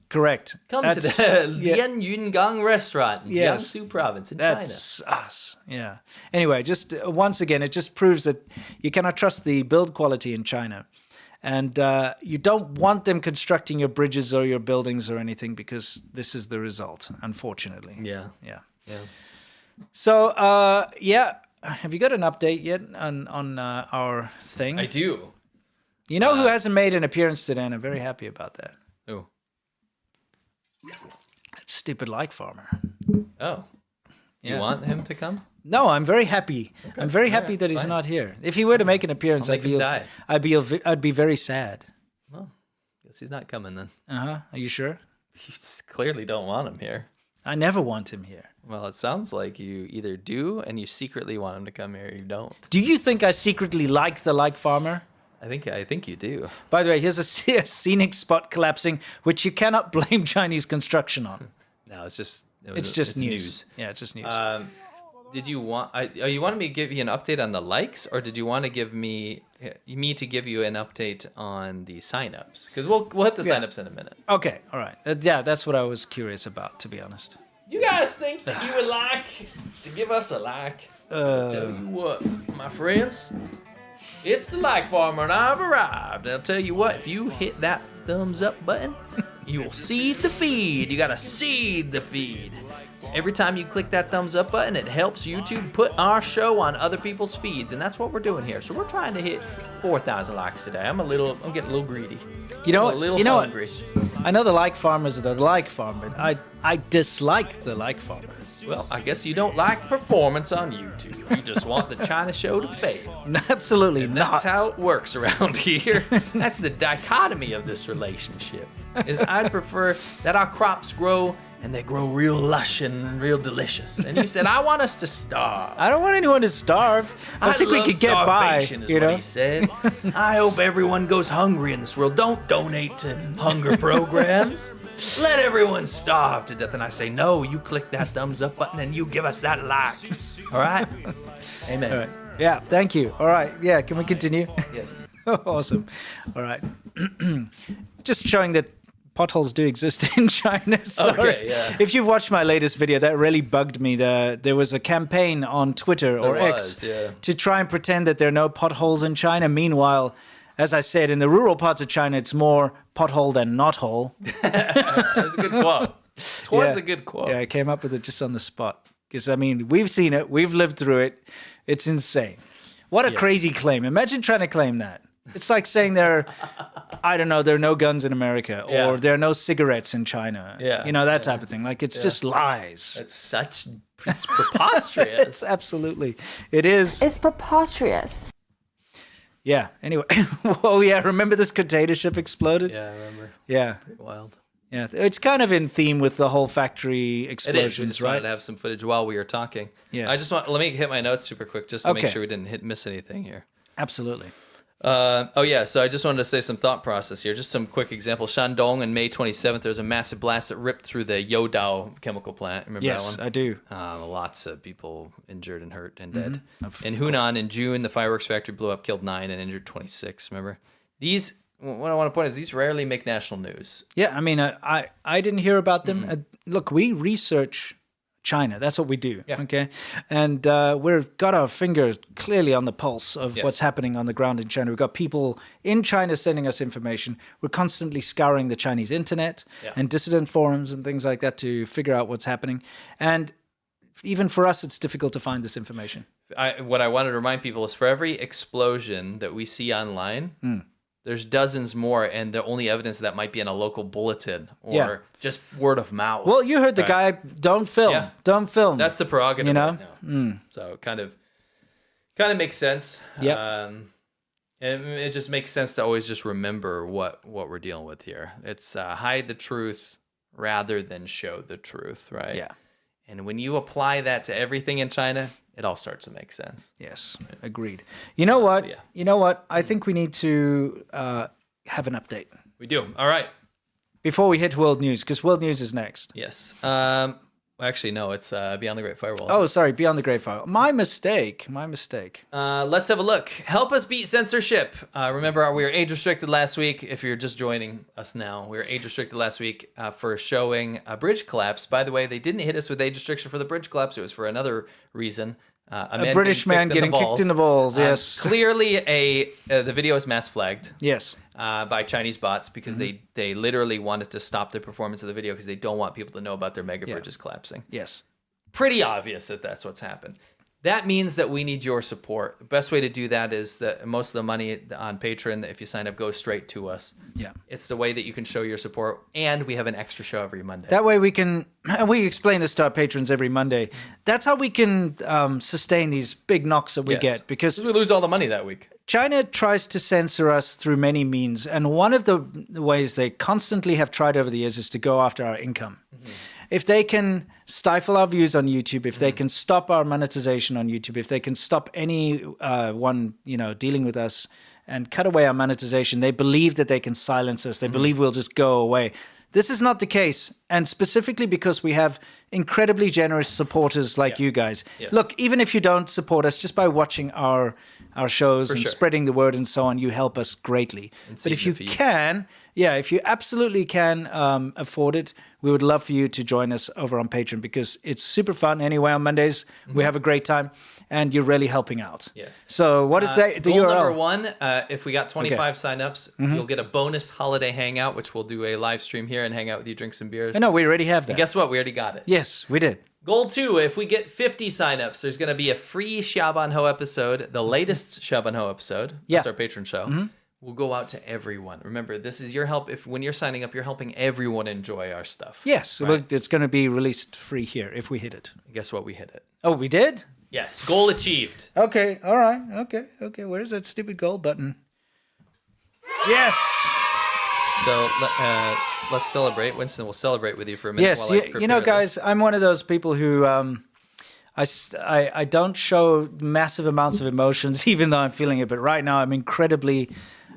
Correct. Come to the Lian Yungang restaurant in Jiangsu province in China. That's us. Yeah. Anyway, just once again, it just proves that you cannot trust the build quality in China. And you don't want them constructing your bridges or your buildings or anything, because this is the result, unfortunately. Yeah. Yeah. Yeah. So, have you got an update yet on our thing? I do. You know who hasn't made an appearance today, and I'm very happy about that. Oh. That stupid like farmer. Oh. Yeah. You want him to come? No, I'm very happy. Okay. I'm very happy that he's not here. If he were to make an appearance, I'd be very sad. Well, guess he's not coming then. Are you sure? You clearly don't want him here. I never want him here. Well, it sounds like you either do and you secretly want him to come here, or you don't. Do you think I secretly like the like farmer? I think you do. By the way, here's a scenic spot collapsing, which you cannot blame Chinese construction on. No, it's just news. Yeah, it's just news. Did you want? You wanted me to give you an update on the likes, or did you want to give me to give you an update on the signups? Because we'll hit the signups in a minute. Okay, all right. That's what I was curious about, to be honest. You guys think that you would like to give us a like? I'll tell you what, my friends. It's the like farmer, and I've arrived. I'll tell you what, if you hit that thumbs up button, you'll seed the feed. You gotta seed the feed. Every time you click that thumbs up button, it helps YouTube put our show on other people's feeds, and that's what we're doing here. So we're trying to hit 4,000 likes today. I'm getting a little greedy. You know what? Hungry. I know the like farmers are the like farm, but I dislike the like farmer. Well, I guess you don't like performance on YouTube. You just want the China show to fail. Absolutely and not. That's how it works around here. That's the dichotomy of this relationship. Is I'd prefer that our crops grow and they grow real lush and real delicious. And you said, I want us to starve. I don't want anyone to starve. I think we could get by. Is what he said. I hope everyone goes hungry in this world. Don't donate to hunger programs. Let everyone starve to death. And I say, no, you click that thumbs up button and you give us that like. All right? Amen. All right. Yeah, thank you. All right. Yeah, can we continue? Yes. Awesome. All right. Just showing that potholes do exist in China. Sorry. Okay, yeah. If you've watched my latest video, that really bugged me. There was a campaign on Twitter or X to try and pretend that there are no potholes in China. Meanwhile, as I said, in the rural parts of China, it's more pothole than not hole. That's a good quote. It was a good quote. Yeah, I came up with it just on the spot. Because, I mean, we've seen it. We've lived through it. It's insane. What a crazy claim. Imagine trying to claim that. It's like saying there are no guns in America, or there are no cigarettes in China. Yeah. You know, that type of thing. Like, it's just lies. It's preposterous. Absolutely. It is. It's preposterous. Yeah. Anyway. Oh, yeah. Remember this container ship exploded? Yeah, I remember. Yeah. Wild. Yeah. It's kind of in theme with the whole factory explosions, it is. We just right? wanted to have some footage while we were talking. Yes. Let me hit my notes super quick just to make sure we didn't miss anything here. Absolutely. So I just wanted to say some thought process here. Just some quick examples. Shandong on May 27th, there was a massive blast that ripped through the Youdao chemical plant. Remember that one? Yes, I do. Lots of people injured and hurt and dead. In Hunan in June, the fireworks factory blew up, killed 9 and injured 26. Remember? What I want to point is these rarely make national news. Yeah, I mean, I didn't hear about them. Look, we research China. That's what we do. Yeah. Okay. And we've got our finger clearly on the pulse of what's happening on the ground in China. We've got people in China sending us information. We're constantly scouring the Chinese internet and dissident forums and things like that to figure out what's happening. And even for us, it's difficult to find this information. What I wanted to remind people is for every explosion that we see online, there's dozens more, and the only evidence of that might be in a local bulletin or just word of mouth. Well, you heard the guy, don't film. Yeah. Don't film. That's the prerogative. You know? Right now. So it kind of makes sense. Yeah. And it just makes sense to always just remember what we're dealing with here. It's hide the truth rather than show the truth, right? Yeah. And when you apply that to everything in China, it all starts to make sense. Yes, agreed. You know what? Yeah. You know what? I think we need to have an update. We do. All right. Before we hit world news, because world news is next. Yes. Actually, no, it's Beyond the Great Firewall. Oh, sorry, Beyond the Great Firewall. My mistake. Let's have a look. Help us beat censorship. Remember, we were age restricted last week. If you're just joining us now, we were age restricted last week for showing a bridge collapse. By the way, they didn't hit us with age restriction for the bridge collapse. It was for another reason. A British man getting kicked in the balls, yes. Clearly, the video is mass flagged. Yes. By Chinese bots because they literally wanted to stop the performance of the video because they don't want people to know about their mega bridges collapsing. Yes. Pretty obvious that that's what's happened. That means that we need your support. The best way to do that is that most of the money on Patreon, if you sign up, goes straight to us. Yeah. It's the way that you can show your support, and we have an extra show every Monday. That way we can, and we explain this to our patrons every Monday. That's how we can sustain these big knocks that we get, because we lose all the money that week. China tries to censor us through many means, and one of the ways they constantly have tried over the years is to go after our income. If they can stifle our views on YouTube, if they can stop our monetization on YouTube, if they can stop anyone dealing with us and cut away our monetization, they believe that they can silence us. They believe we'll just go away. This is not the case, and specifically because we have incredibly generous supporters like you guys. Yes. Look, even if you don't support us, just by watching our shows and spreading the word and so on, you help us greatly. But if you can, if you absolutely can afford it, we would love for you to join us over on Patreon, because it's super fun. Anyway, on Mondays, we have a great time, and you're really helping out. Yes. So what is the goal URL? number one, if we got 25 signups, you'll get a bonus holiday hangout, which we'll do a live stream here and hang out with you, drink some beers. No, we already have that. And guess what? We already got it. Yes, we did. Goal 2, if we get 50 signups, there's going to be a free Xiaoban Ho episode, the latest Xiaoban Ho episode. That's our patron show. Will go out to everyone. Remember, this is your help. When you're signing up, you're helping everyone enjoy our stuff. Yes, right? It's going to be released free here if we hit it. Guess what? We hit it. Oh, we did? Yes, goal achieved. Okay, all right. Okay. Where's that stupid goal button? Yes! So let's celebrate. Winston will celebrate with you for a minute. Yes, while I you know, guys, this. I'm one of those people who I don't show massive amounts of emotions, even though I'm feeling it. But right now, I'm incredibly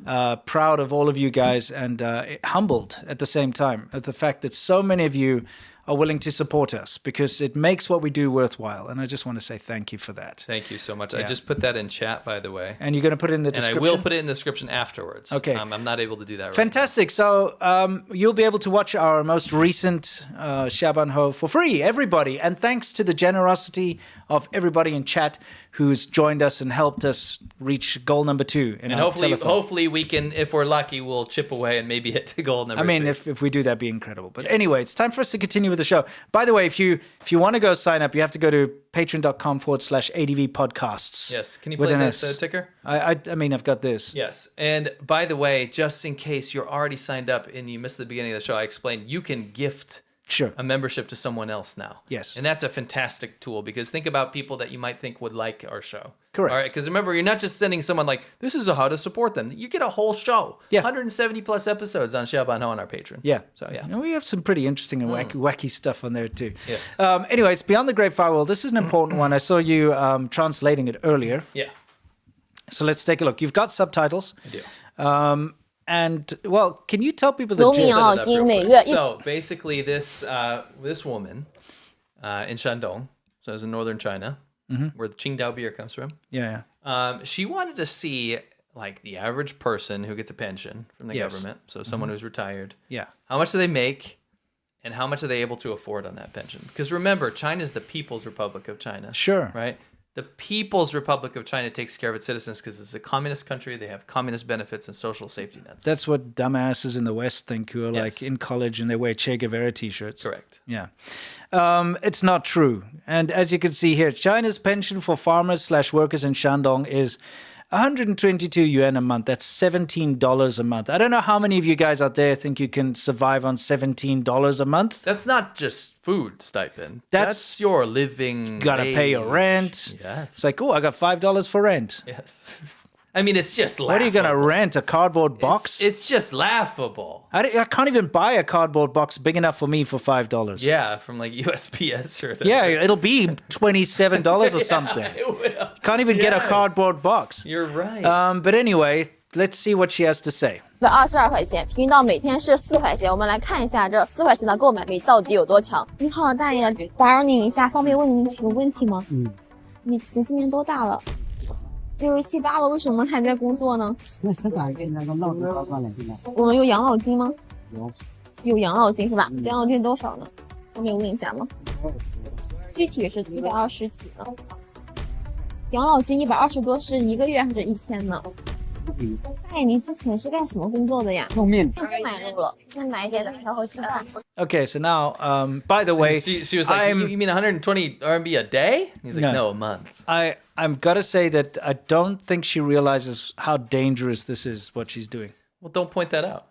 proud of all of you guys, and humbled at the same time at the fact that so many of you are willing to support us, because it makes what we do worthwhile. And I just want to say thank you for that. Thank you so much. Yeah. I just put that in chat, by the way. And you're going to put it in the description? And I will put it in the description afterwards. Okay. I'm not able to do that right Fantastic. now. So you'll be able to watch our most recent Xiaoban Ho for free, everybody. And thanks to the generosity of everybody in chat who's joined us and helped us reach goal number 2 in and our hopefully we can, if we're lucky, we'll chip away and maybe hit to goal number 3. if we do, that'd be incredible. But anyway, it's time for us to continue with the show. By the way, if you want to go sign up, you have to go to patreon.com/ADV podcasts. Yes. Can you play the ticker? I mean, I've got this. Yes. And by the way, just in case you're already signed up and you missed the beginning of the show, I explained you can gift a membership to someone else now. Yes. And that's a fantastic tool, because think about people that you might think would like our show. Correct. All right. Because remember, you're not just sending someone like, this is how to support them. You get a whole show. Yeah. 170 plus episodes on Xiaoban Ho on our Patreon. Yeah. So, yeah. And we have some pretty interesting and wacky stuff on there, too. Yes. Anyways, Beyond the Great Firewall, this is an important one. I saw you translating it earlier. Yeah. So let's take a look. You've got subtitles. I do. And, well, can you tell people the gist? So basically, this woman in Shandong, so it's in northern China, where the Qingdao beer comes from. Yeah. She wanted to see, like, the average person who gets a pension from the government, so someone who's retired. Yeah. How much do they make, and how much are they able to afford on that pension? Because remember, China is the People's Republic of China. Sure. Right? The People's Republic of China takes care of its citizens because it's a communist country. They have communist benefits and social safety nets. That's what dumbasses in the West think who are like in college and they wear Che Guevara t-shirts. Correct. Yeah. It's not true. And as you can see here, China's pension for farmers/workers in Shandong is 122 yuan a month. That's $17 a month. I don't know how many of you guys out there think you can survive on $17 a month. That's not just food stipend. That's your living Gotta pay your rent. Yes. It's like, oh, I got $5 for rent. Yes. I mean, it's just laughable. What are you going to rent? A cardboard box? It's just laughable. I can't even buy a cardboard box big enough for me for $5. Yeah, from like USPS or something. Yeah, it'll be $27 or something. It will. Can't even get a cardboard box. You're right. But anyway, let's see what she has to say. 22块钱，平均到每天是4块钱。我们来看一下这4块钱的购买力到底有多强。你好，大爷，打扰您一下，方便问您几个问题吗？你今年多大了？67、8了，为什么还在工作呢？那现在跟那个老子搞关了，现在。我们有养老金吗？有。有养老金是吧？养老金多少呢？方便问一下吗？具体是120几呢？养老金120多是1个月还是1天呢？大爷，您之前是干什么工作的呀？弄面。不买肉了，今天买一点粉条和鸡蛋。Okay, so now, by the way, she was like, you mean 120 RMB a day? He's like, no, a month. I'm gotta say that I don't think she realizes how dangerous this is, what she's doing. Well, don't point that out.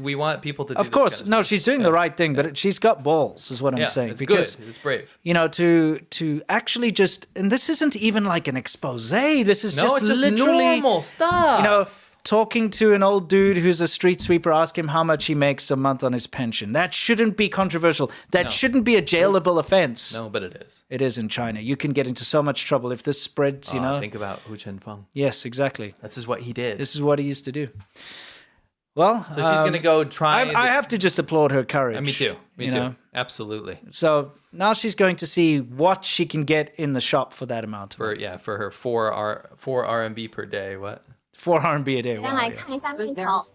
We want people to do Of course, this kind of no, stuff. she's doing the right thing, but she's got balls, is what I'm saying. It's because, good. It's brave. You know, to actually just, and this isn't even like an expose. This is just it's just literally normal stuff. You know, talking to an old dude who's a street sweeper, ask him how much he makes a month on his pension. That shouldn't be controversial. That shouldn't be a jailable offense. No, but it is. It is in China. You can get into so much trouble if this spreads, you know. Think about Hu Chenfeng. Yes, exactly. This is what he did. This is what he used to do. Well, so she's going to go try. I have to just applaud her courage. Me too. Me too. Know? Absolutely. So now she's going to see what she can get in the shop for that amount. For her 4 RMB per day. What? 4 RMB a day. 先来看一下面条。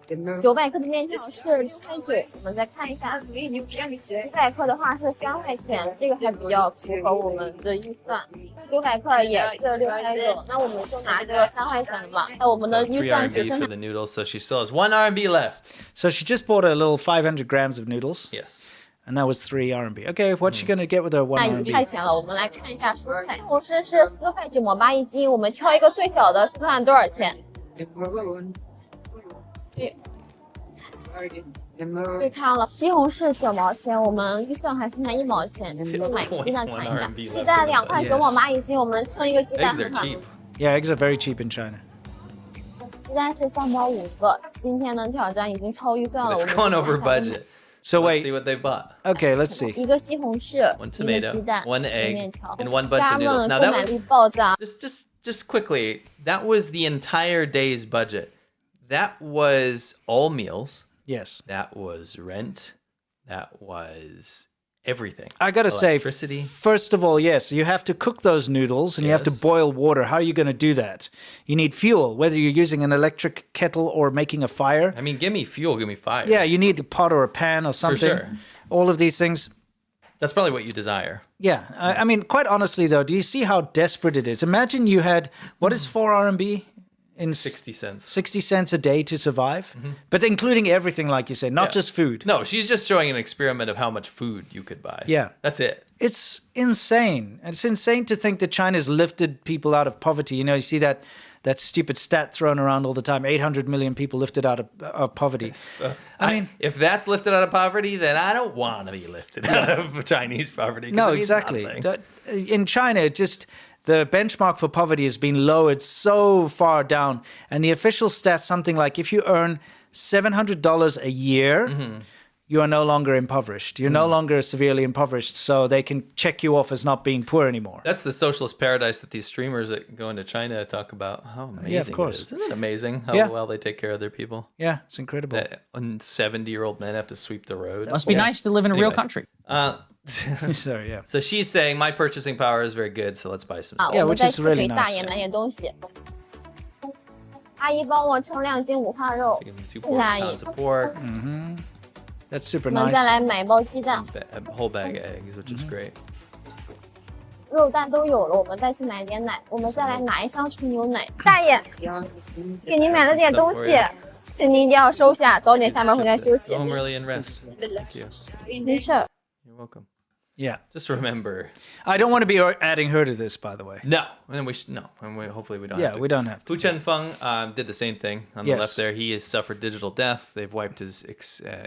900克的面条是4块9，我们再看一下，500克的话是3块钱，这个还比较符合我们的预算。900克也是6块6，那我们就拿这个3块钱的吧。那我们的预算只剩下。for the noodles, so she still has 1 RMB left. So she just bought a little 500 grams of noodles. Yes. And that was 3 RMB. Okay, what's she gonna get with her 1 RMB? 1块钱了，我们来看一下蔬菜。西红柿是4块9毛8一斤，我们挑一个最小的，是看多少钱？对它了，西红柿9毛钱，我们预算还剩下1毛钱，就买鸡蛋看一下。鸡蛋2块9毛8一斤，我们称一个鸡蛋看看。Yeah, eggs are very cheap in China. 鸡蛋是3包5个，今天的挑战已经超预算了。我们 gone over budget. So let's wait. see what they bought. Okay, let's see. 一个西红柿，1 tomato, 1 egg, and 1 bunch 加 of 闷 noodles. Now 购 that 买 was 力爆炸。 just quickly. That was the entire day's budget. That was all meals. Yes. That was rent. That was everything. I gotta say, electricity. First of all, yes, you have to cook those noodles and you have to boil water. How are you going to do that? You need fuel, whether you're using an electric kettle or making a fire. I mean, give me fuel, give me fire. Yeah, you need a pot or a pan or something. For sure. All of these things. That's probably what you desire. Yeah. I mean, quite honestly, though, do you see how desperate it is? Imagine you had, what is 4 RMB? In 60 cents. 60 cents a day to survive, but including everything, like you say, not just food. No, she's just showing an experiment of how much food you could buy. Yeah. That's it. It's insane. It's insane to think that China's lifted people out of poverty. You know, you see that stupid stat thrown around all the time, 800 million people lifted out of poverty. I mean, if that's lifted out of poverty, then I don't want to be lifted out of Chinese poverty. No, exactly. In China, the benchmark for poverty has been lowered so far down. And the official stats, something like if you earn $700 a year, you are no longer impoverished. You're no longer severely impoverished, so they can check you off as not being poor anymore. That's the socialist paradise that these streamers that go into China talk about. How amazing of course. it is. Isn't it amazing how well they take care of their people? Yeah, it's incredible. That 70-year-old men have to sweep the road. Must be nice to live in a real country. Sorry, yeah. So she's saying my purchasing power is very good, so let's buy some stuff. Yeah, which is really nice. 大爷买点东西。阿姨帮我称2斤五花肉， 2 pounds of pork. That's super 我们再 nice. 来买一包鸡蛋。 A whole bag of eggs, which is great. 肉蛋都有了，我们再去买点奶，我们再来拿一箱纯牛奶。大爷，给您买了点东西，请您一定要收下，早点下班回家休息。 Home early and rest. Thank you. 没事。 You're welcome. Yeah. Just remember. I don't want to be adding her to this, by the way. No, and hopefully we don't. Yeah, have to. we don't have to. Pootsmann Feng did the same thing on the Yes. left there. He has suffered digital death. They've wiped his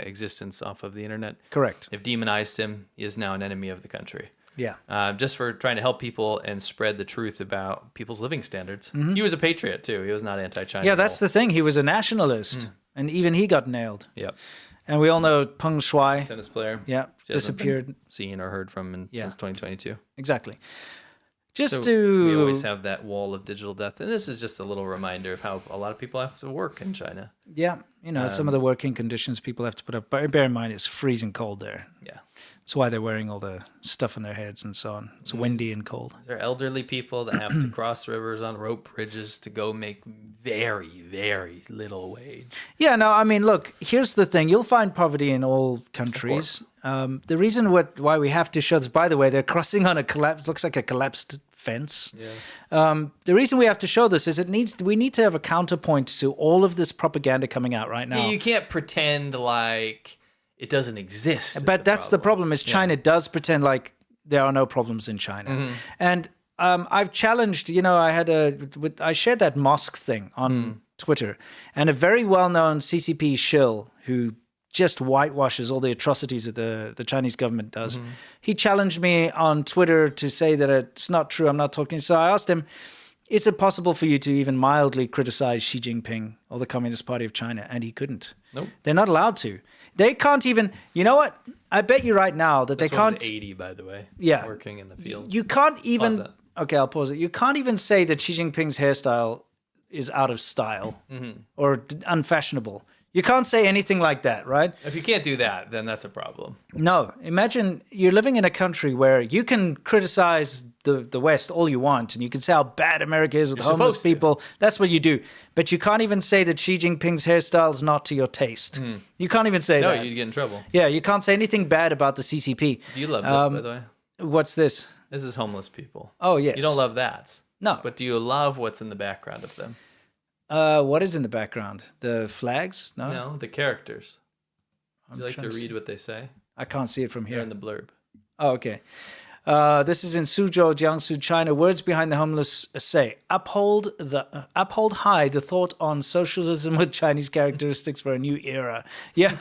existence off of the internet. Correct. They've demonized him. He is now an enemy of the country. Yeah. Just for trying to help people and spread the truth about people's living standards. Mm-hmm. He was a patriot too. He was not anti-China. Yeah, that's the thing. He was a nationalist, and even he got nailed. Yep. And we all know Peng Shuai. Tennis player. Yeah, She hasn't been disappeared. seen or heard from since 2022. Exactly. Just So to we always have that wall of digital death, and this is just a little reminder of how a lot of people have to work in China. yeah, some of the working conditions people have to put up. But bear in mind, it's freezing cold there. Yeah. That's why they're wearing all the stuff on their heads and so on. It's windy and cold. There are elderly people that have to cross rivers on rope bridges to go make very, very little wage. Yeah, no, I mean, look, here's the thing. You'll find poverty in all countries. The reason why we have to show this, by the way, they're crossing on looks like a collapsed fence. Yeah. The reason we have to show this is we need to have a counterpoint to all of this propaganda coming out right now. You can't pretend like it doesn't exist. But that's the problem is China does pretend like there are no problems in China. And I've challenged, I shared that mosque thing on Twitter, and a very well-known CCP shill who just whitewashes all the atrocities that the Chinese government does. He challenged me on Twitter to say that it's not true. I'm not talking. So I asked him, is it possible for you to even mildly criticize Xi Jinping or the Communist Party of China? And he couldn't. Nope. They're not allowed to. They can't even, you know what? I bet you right now that This they can't. one's 80, by the way. Yeah. Working in the field. You can't even. Pause Okay, I'll pause it. You can't even say that Xi Jinping's hairstyle is out of style or unfashionable. You can't say anything like that, right? If you can't do that, then that's a problem. No. Imagine you're living in a country where you can criticize the West all you want, and you can say how bad America is with You're homeless supposed to. people. That's what you do. But you can't even say that Xi Jinping's hairstyle is not to your taste. You can't even say No, that. you'd get in trouble. Yeah, you can't say anything bad about the CCP. Do you love this, by the way? What's this? This is homeless people. Oh, yes. You don't love that. No. But do you love what's in the background of them? What is in the background? The flags? No? No, the characters. Would you like to trying to read what they say? I can't see it from Here here. in the blurb. Oh, okay. This is in Suzhou, Jiangsu, China. Words behind the homeless say, uphold high the thought on socialism with Chinese characteristics for a new era. Yeah.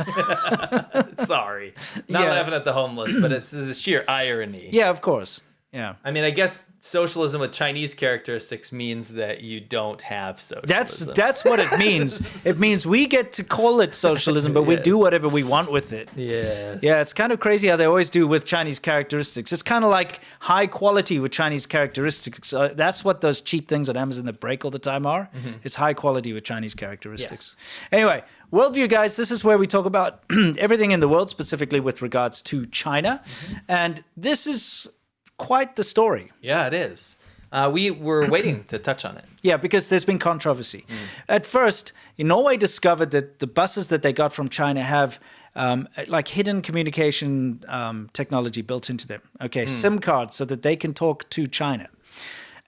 Sorry. Not Yeah. laughing at the homeless, but it's the sheer irony. Yeah, of course. Yeah. I mean, I guess socialism with Chinese characteristics means that you don't have socialism. That's what it means. It means we get to call it socialism, but we do whatever we want with it. Yeah. Yeah, it's kind of crazy how they always do with Chinese characteristics. It's kind of like high quality with Chinese characteristics. That's what those cheap things on Amazon that break all the time are. It's high quality with Chinese characteristics. Anyway, worldview, guys, this is where we talk about everything in the world, specifically with regards to China. And this is quite the story. Yeah, it is. We were waiting to touch on it. Yeah, because there's been controversy. At first, Norway discovered that the buses that they got from China have like hidden communication technology built into them. Okay, SIM cards so that they can talk to China.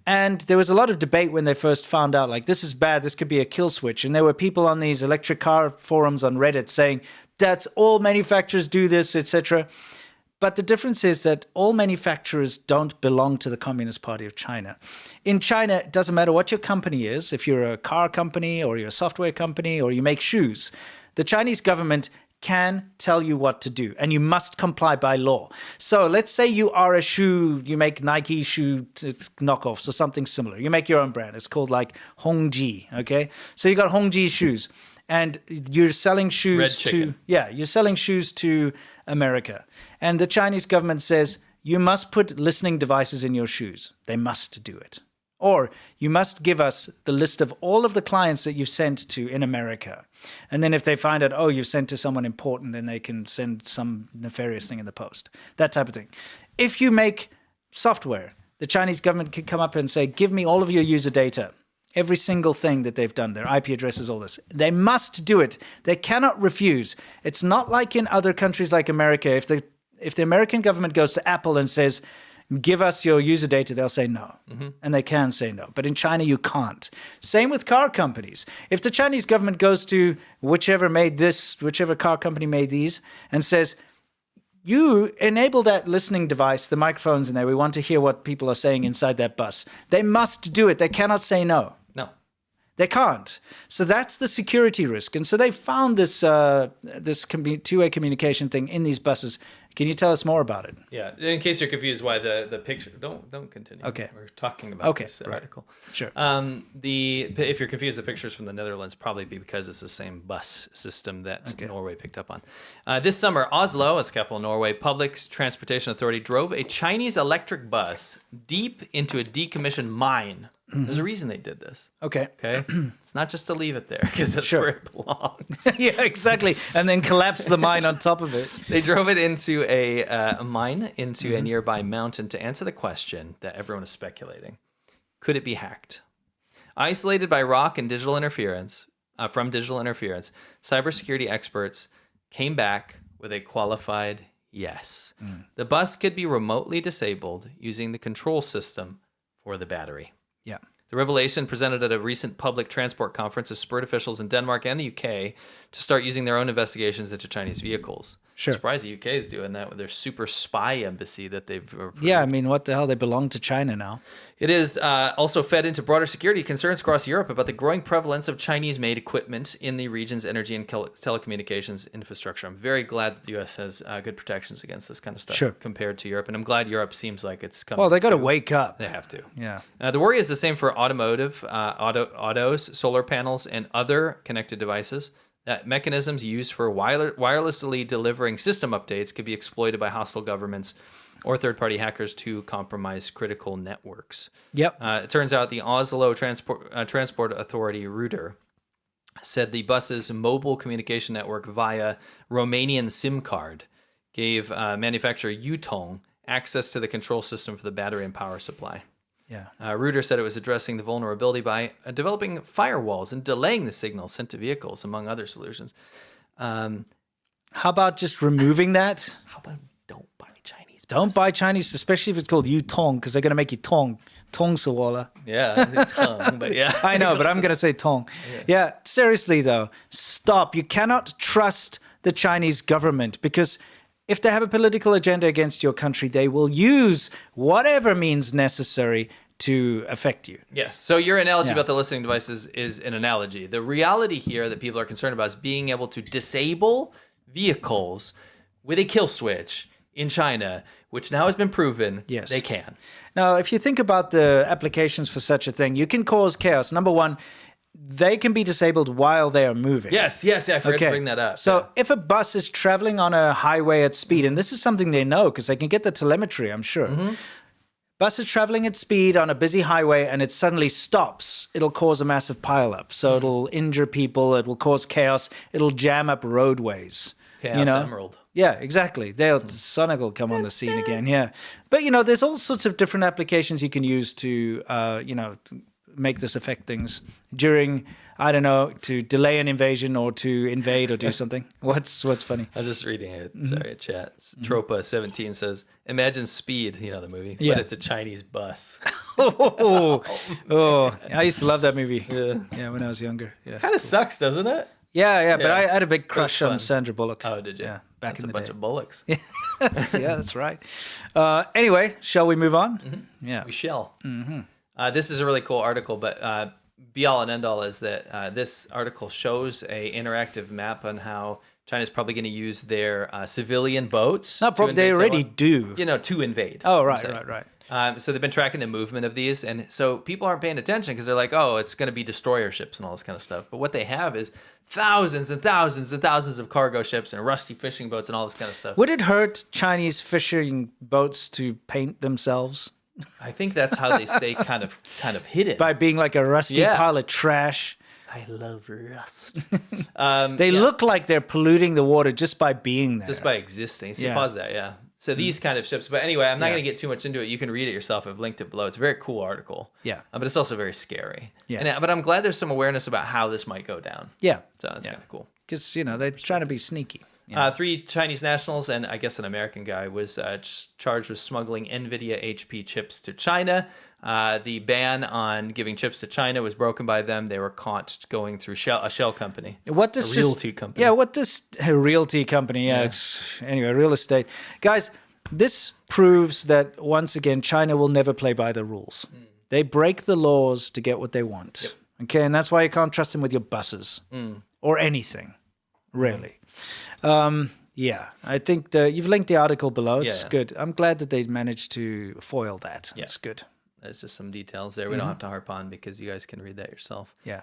And there was a lot of debate when they first found out, like, this is bad, this could be a kill switch. And there were people on these electric car forums on Reddit saying, that's all manufacturers do this, etc. But the difference is that all manufacturers don't belong to the Communist Party of China. In China, it doesn't matter what your company is, if you're a car company or you're a software company or you make shoes, the Chinese government can tell you what to do, and you must comply by law. So let's say you are a shoe, you make Nike shoe knockoffs or something similar. You make your own brand. It's called like Hongji, okay? So you got Hongji shoes, and you're selling shoes you're selling shoes to America. And the Chinese government says, you must put listening devices in your shoes. They must do it. Or you must give us the list of all of the clients that you've sent to in America. And then if they find out, oh, you've sent to someone important, then they can send some nefarious thing in the post. That type of thing. If you make software, the Chinese government can come up and say, give me all of your user data. Every single thing that they've done, their IP addresses, all this. They must do it. They cannot refuse. It's not like in other countries like America. If the American government goes to Apple and says, give us your user data, they'll say no. And they can say no. But in China, you can't. Same with car companies. If the Chinese government goes to whichever car company made these and says, you enable that listening device, the microphones in there, we want to hear what people are saying inside that bus. They must do it. They cannot say no. No. They can't. So that's the security risk. And so they found this two-way communication thing in these buses. Can you tell us more about it? Yeah. In case you're confused why the picture, don't continue. Okay. We're talking about this article. Sure. If you're confused, the pictures from the Netherlands probably be because it's the same bus system that Norway picked up on. This summer, Oslo, as capital of Norway, Public Transportation Authority drove a Chinese electric bus deep into a decommissioned mine. There's a reason they did this. Okay. It's not just to leave it there because that's where it belongs. Yeah, exactly. And then collapse the mine on top of it. They drove it into a mine, into a nearby mountain to answer the question that everyone is speculating. Could it be hacked? Isolated by rock and digital interference, cybersecurity experts came back with a qualified yes. The bus could be remotely disabled using the control system for the battery. Yeah. The revelation presented at a recent public transport conference has spurred officials in Denmark and the UK to start using their own investigations into Chinese vehicles. Sure. Surprised the UK is doing that with their super spy embassy that they've approved. Yeah, I mean, what the hell? They belong to China now. It is also fed into broader security concerns across Europe about the growing prevalence of Chinese-made equipment in the region's energy and telecommunications infrastructure. I'm very glad that the U.S. has good protections against this kind of stuff compared to Europe, and I'm glad Europe seems like it's coming. Well, they got to wake up. They have to. Yeah. The worry is the same for automotive, autos, solar panels, and other connected devices. That mechanisms used for wirelessly delivering system updates could be exploited by hostile governments or third-party hackers to compromise critical networks. Yep. It turns out the Oslo Transport Authority router said the bus's mobile communication network via Romanian SIM card gave manufacturer Yutong access to the control system for the battery and power supply. Yeah. Reuter said it was addressing the vulnerability by developing firewalls and delaying the signal sent to vehicles, among other solutions. How about just removing that? How about don't buy Chinese? Don't buy Chinese, especially if it's called Yutong, because they're going to make you Tong Sawala. Yeah, tongue, but yeah. I know, but I'm going to say Tong. Yeah, seriously though, stop. You cannot trust the Chinese government because if they have a political agenda against your country, they will use whatever means necessary to affect you. Yes. So your analogy about the listening devices is an analogy. The reality here that people are concerned about is being able to disable vehicles with a kill switch in China, which now has been proven they can. Now, if you think about the applications for such a thing, you can cause chaos. Number one, they can be disabled while they are moving. Yes, I forgot to bring that up. So if a bus is traveling on a highway at speed, and this is something they know because they can get the telemetry, I'm sure. Bus is traveling at speed on a busy highway and it suddenly stops, it'll cause a massive pileup. So it'll injure people, it will cause chaos, it'll jam up roadways. Chaos Emerald. Yeah, exactly. Sonic will come on the scene again, yeah. But, there's all sorts of different applications you can use to, make this affect things during, I don't know, to delay an invasion or to invade or do something. What's funny? I was just reading it. Sorry, chat. Tropa17 says, imagine Speed, the movie, but it's a Chinese bus. I used to love that movie. Yeah, when I was younger. Yeah, kind of sucks, doesn't it? Yeah, but I had a big crush on Sandra Bullock. Oh, did you? Yeah, back in the day. That's a bunch of bullocks. Yeah, that's right. Anyway, shall we move on? Yeah. We shall. This is a really cool article, but be all and end all is that this article shows a interactive map on how China's probably going to use their civilian boats. No, probably they already do. To invade. Oh, right. So they've been tracking the movement of these, and so people aren't paying attention because they're like, oh, it's going to be destroyer ships and all this kind of stuff. But what they have is thousands and thousands and thousands of cargo ships and rusty fishing boats and all this kind of stuff. Would it hurt Chinese fishing boats to paint themselves? I think that's how they stay kind of hidden. By being like a rusty pile of trash. I love rust. They look like they're polluting the water just by being there. Just by existing. See, pause that, So these kind of ships. But anyway, I'm not going to get too much into it. You can read it yourself. I've linked it below. It's a very cool article. Yeah. But it's also very scary. Yeah. But I'm glad there's some awareness about how this might go down. Yeah. So that's kind of cool. Because, they're trying to be sneaky. 3 Chinese nationals and I guess an American guy was charged with smuggling NVIDIA HP chips to China. The ban on giving chips to China was broken by them. They were caught going through a shell company. What does a realty company? Yeah, what does a realty company? Yeah, anyway, real estate. Guys, this proves that, once again, China will never play by the rules. They break the laws to get what they want. Yep. Okay, and that's why you can't trust them with your buses or anything, really. Yeah, I think you've linked the article below. It's good. I'm glad that they managed to foil that. Yeah. It's good. There's just some details there we don't have to harp on because you guys can read that yourself. Yeah.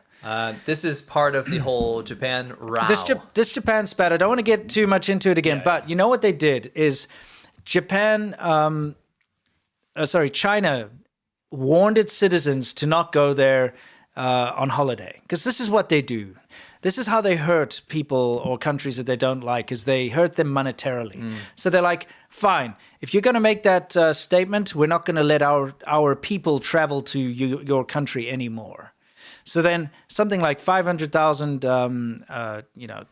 This is part of the whole Japan row. This Japan spat, I don't want to get too much into it again, but you know what they did is China warned its citizens to not go there on holiday, because this is what they do. This is how they hurt people or countries that they don't like, is they hurt them monetarily. So they're like, fine, if you're going to make that statement, we're not going to let our people travel to your country anymore. So then something like 500,000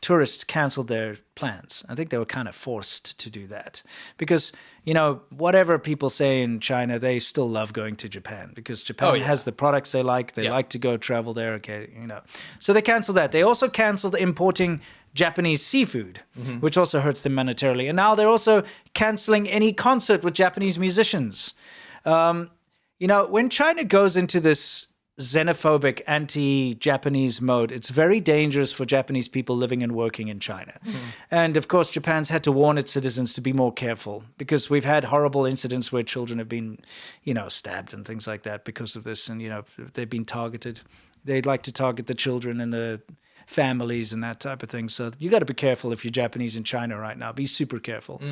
tourists canceled their plans. I think they were kind of forced to do that because, whatever people say in China, they still love going to Japan because Japan has the products they like. They like to go travel there. Okay, So they canceled that. They also canceled importing Japanese seafood, which also hurts them monetarily. And now they're also canceling any concert with Japanese musicians. When China goes into this xenophobic, anti-Japanese mode, it's very dangerous for Japanese people living and working in China. And of course, Japan's had to warn its citizens to be more careful because we've had horrible incidents where children have been, stabbed and things like that because of this. And, they've been targeted. They'd like to target the children and the families and that type of thing. So you got to be careful if you're Japanese in China right now. Be super careful.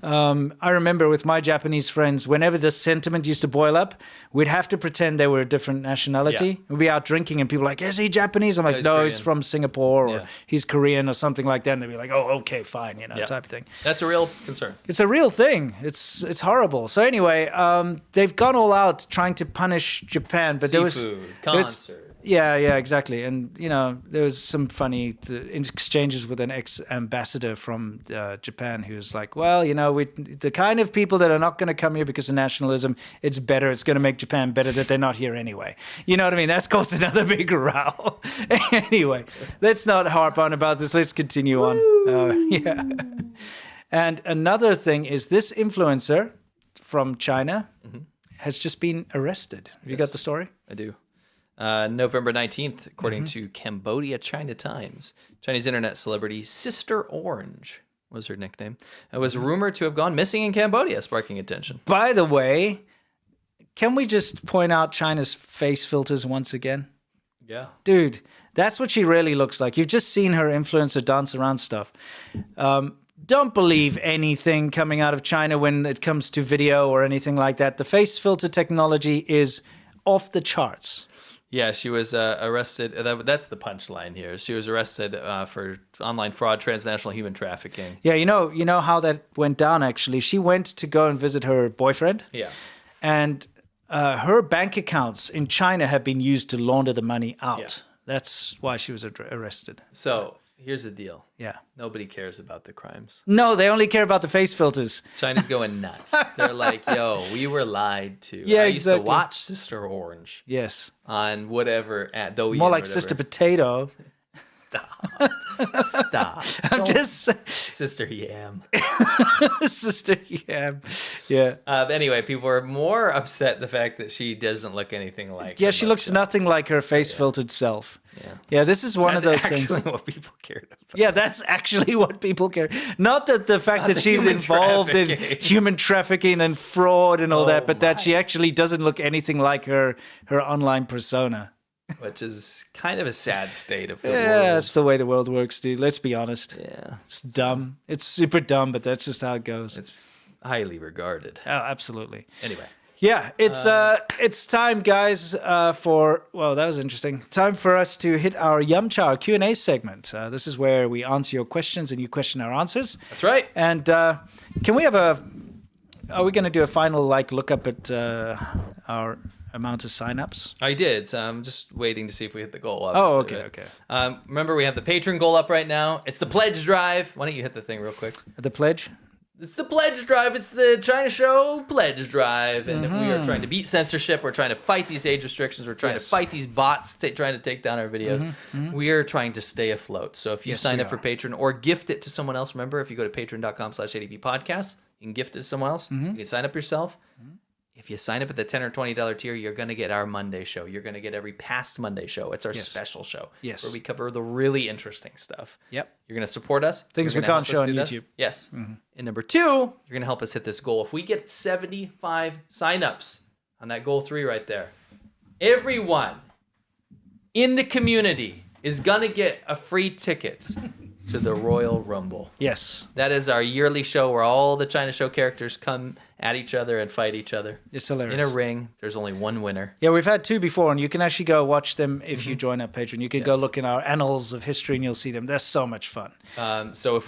I remember with my Japanese friends, whenever the sentiment used to boil up, we'd have to pretend they were a different nationality. We'd be out drinking and people were like, is he Japanese? I'm like, no, he's from Singapore or he's Korean or something like that. And they'd be like, oh, okay, fine, type of thing. That's a real concern. It's a real thing. It's horrible. So anyway, they've gone all out trying to punish Japan. But Seafood, concerts. Yeah, exactly. And, there was some funny exchanges with an ex-ambassador from Japan who was like, well, the kind of people that are not going to come here because of nationalism, it's better. It's going to make Japan better that they're not here anyway. You know what I mean? That's caused another big row. Anyway, let's not harp on about this. Let's continue on. And another thing is this influencer from China has just been arrested. Have you got the story? I do. November 19th, according to Cambodia China Times, Chinese internet celebrity Sister Orange was her nickname, and was rumored to have gone missing in Cambodia, sparking attention. By the way, can we just point out China's face filters once again? Yeah. Dude, that's what she really looks like. You've just seen her influencer dance around stuff. Don't believe anything coming out of China when it comes to video or anything like that. The face filter technology is off the charts. Yeah, she was arrested. That's the punchline here. She was arrested for online fraud, transnational human trafficking. Yeah, you know how that went down, actually. She went to go and visit her boyfriend. Yeah. And her bank accounts in China have been used to launder the money out. Yeah. That's why she was arrested. So here's the deal. Yeah. Nobody cares about the crimes. No, they only care about the face filters. China's going nuts. They're like, yo, we were lied to. Yeah, I used to watch Sister Orange. Yes. On whatever, at Douyin. More like Sister Potato. Stop. I'm just Sister Yam. Sister Yam. Yeah. Anyway, people were more upset the fact that she doesn't look anything like. Yeah, she looks nothing like her face filtered self. Yeah, this is one of those things. That's actually what people cared about. Yeah, that's actually what people care. Not that the fact that she's involved in human trafficking and fraud and all that, but that she actually doesn't look anything like her online persona. Which is kind of a sad state of the world. Yeah, that's the way the world works, dude. Let's be honest. Yeah. It's dumb. It's super dumb, but that's just how it goes. It's highly regarded. Oh, absolutely. Anyway. Yeah, it's time, guys, that was interesting. Time for us to hit our Yumcha Q&A segment. This is where we answer your questions and you question our answers. That's right. And can we have are we going to do a final look up at our amount of signups? I did. So I'm just waiting to see if we hit the goal. Oh, obviously, okay, but, okay. Remember, we have the patron goal up right now. It's the pledge drive. Why don't you hit the thing real quick? The pledge? It's the pledge drive. It's the China Show pledge drive. And we are trying to beat censorship. We're trying to fight these age restrictions. We're trying to fight these bots trying to take down our videos. We are trying to stay afloat. So if you sign up for Patreon or gift it to someone else, remember, if you go to patreon.com/ADP podcast, you can gift it to someone else. You can sign up yourself. If you sign up at the $10 or $20 tier, you're going to get our Monday show. You're going to get every past Monday show. It's our special show. Yes. Where we cover the really interesting stuff. Yep. You're going to support us. Things You're we gonna can't help show us on do this. YouTube. Yes. And number 2, you're going to help us hit this goal. If we get 75 signups on that goal 3 right there, everyone in the community is going to get a free ticket to the Royal Rumble. Yes. That is our yearly show where all the China Show characters come at each other and fight each other. It's hilarious. In a ring, there's only one winner. Yeah, we've had 2 before, and you can actually go watch them if you join our Patreon. You can go look in our annals of history, and you'll see them. They're so much fun. So if we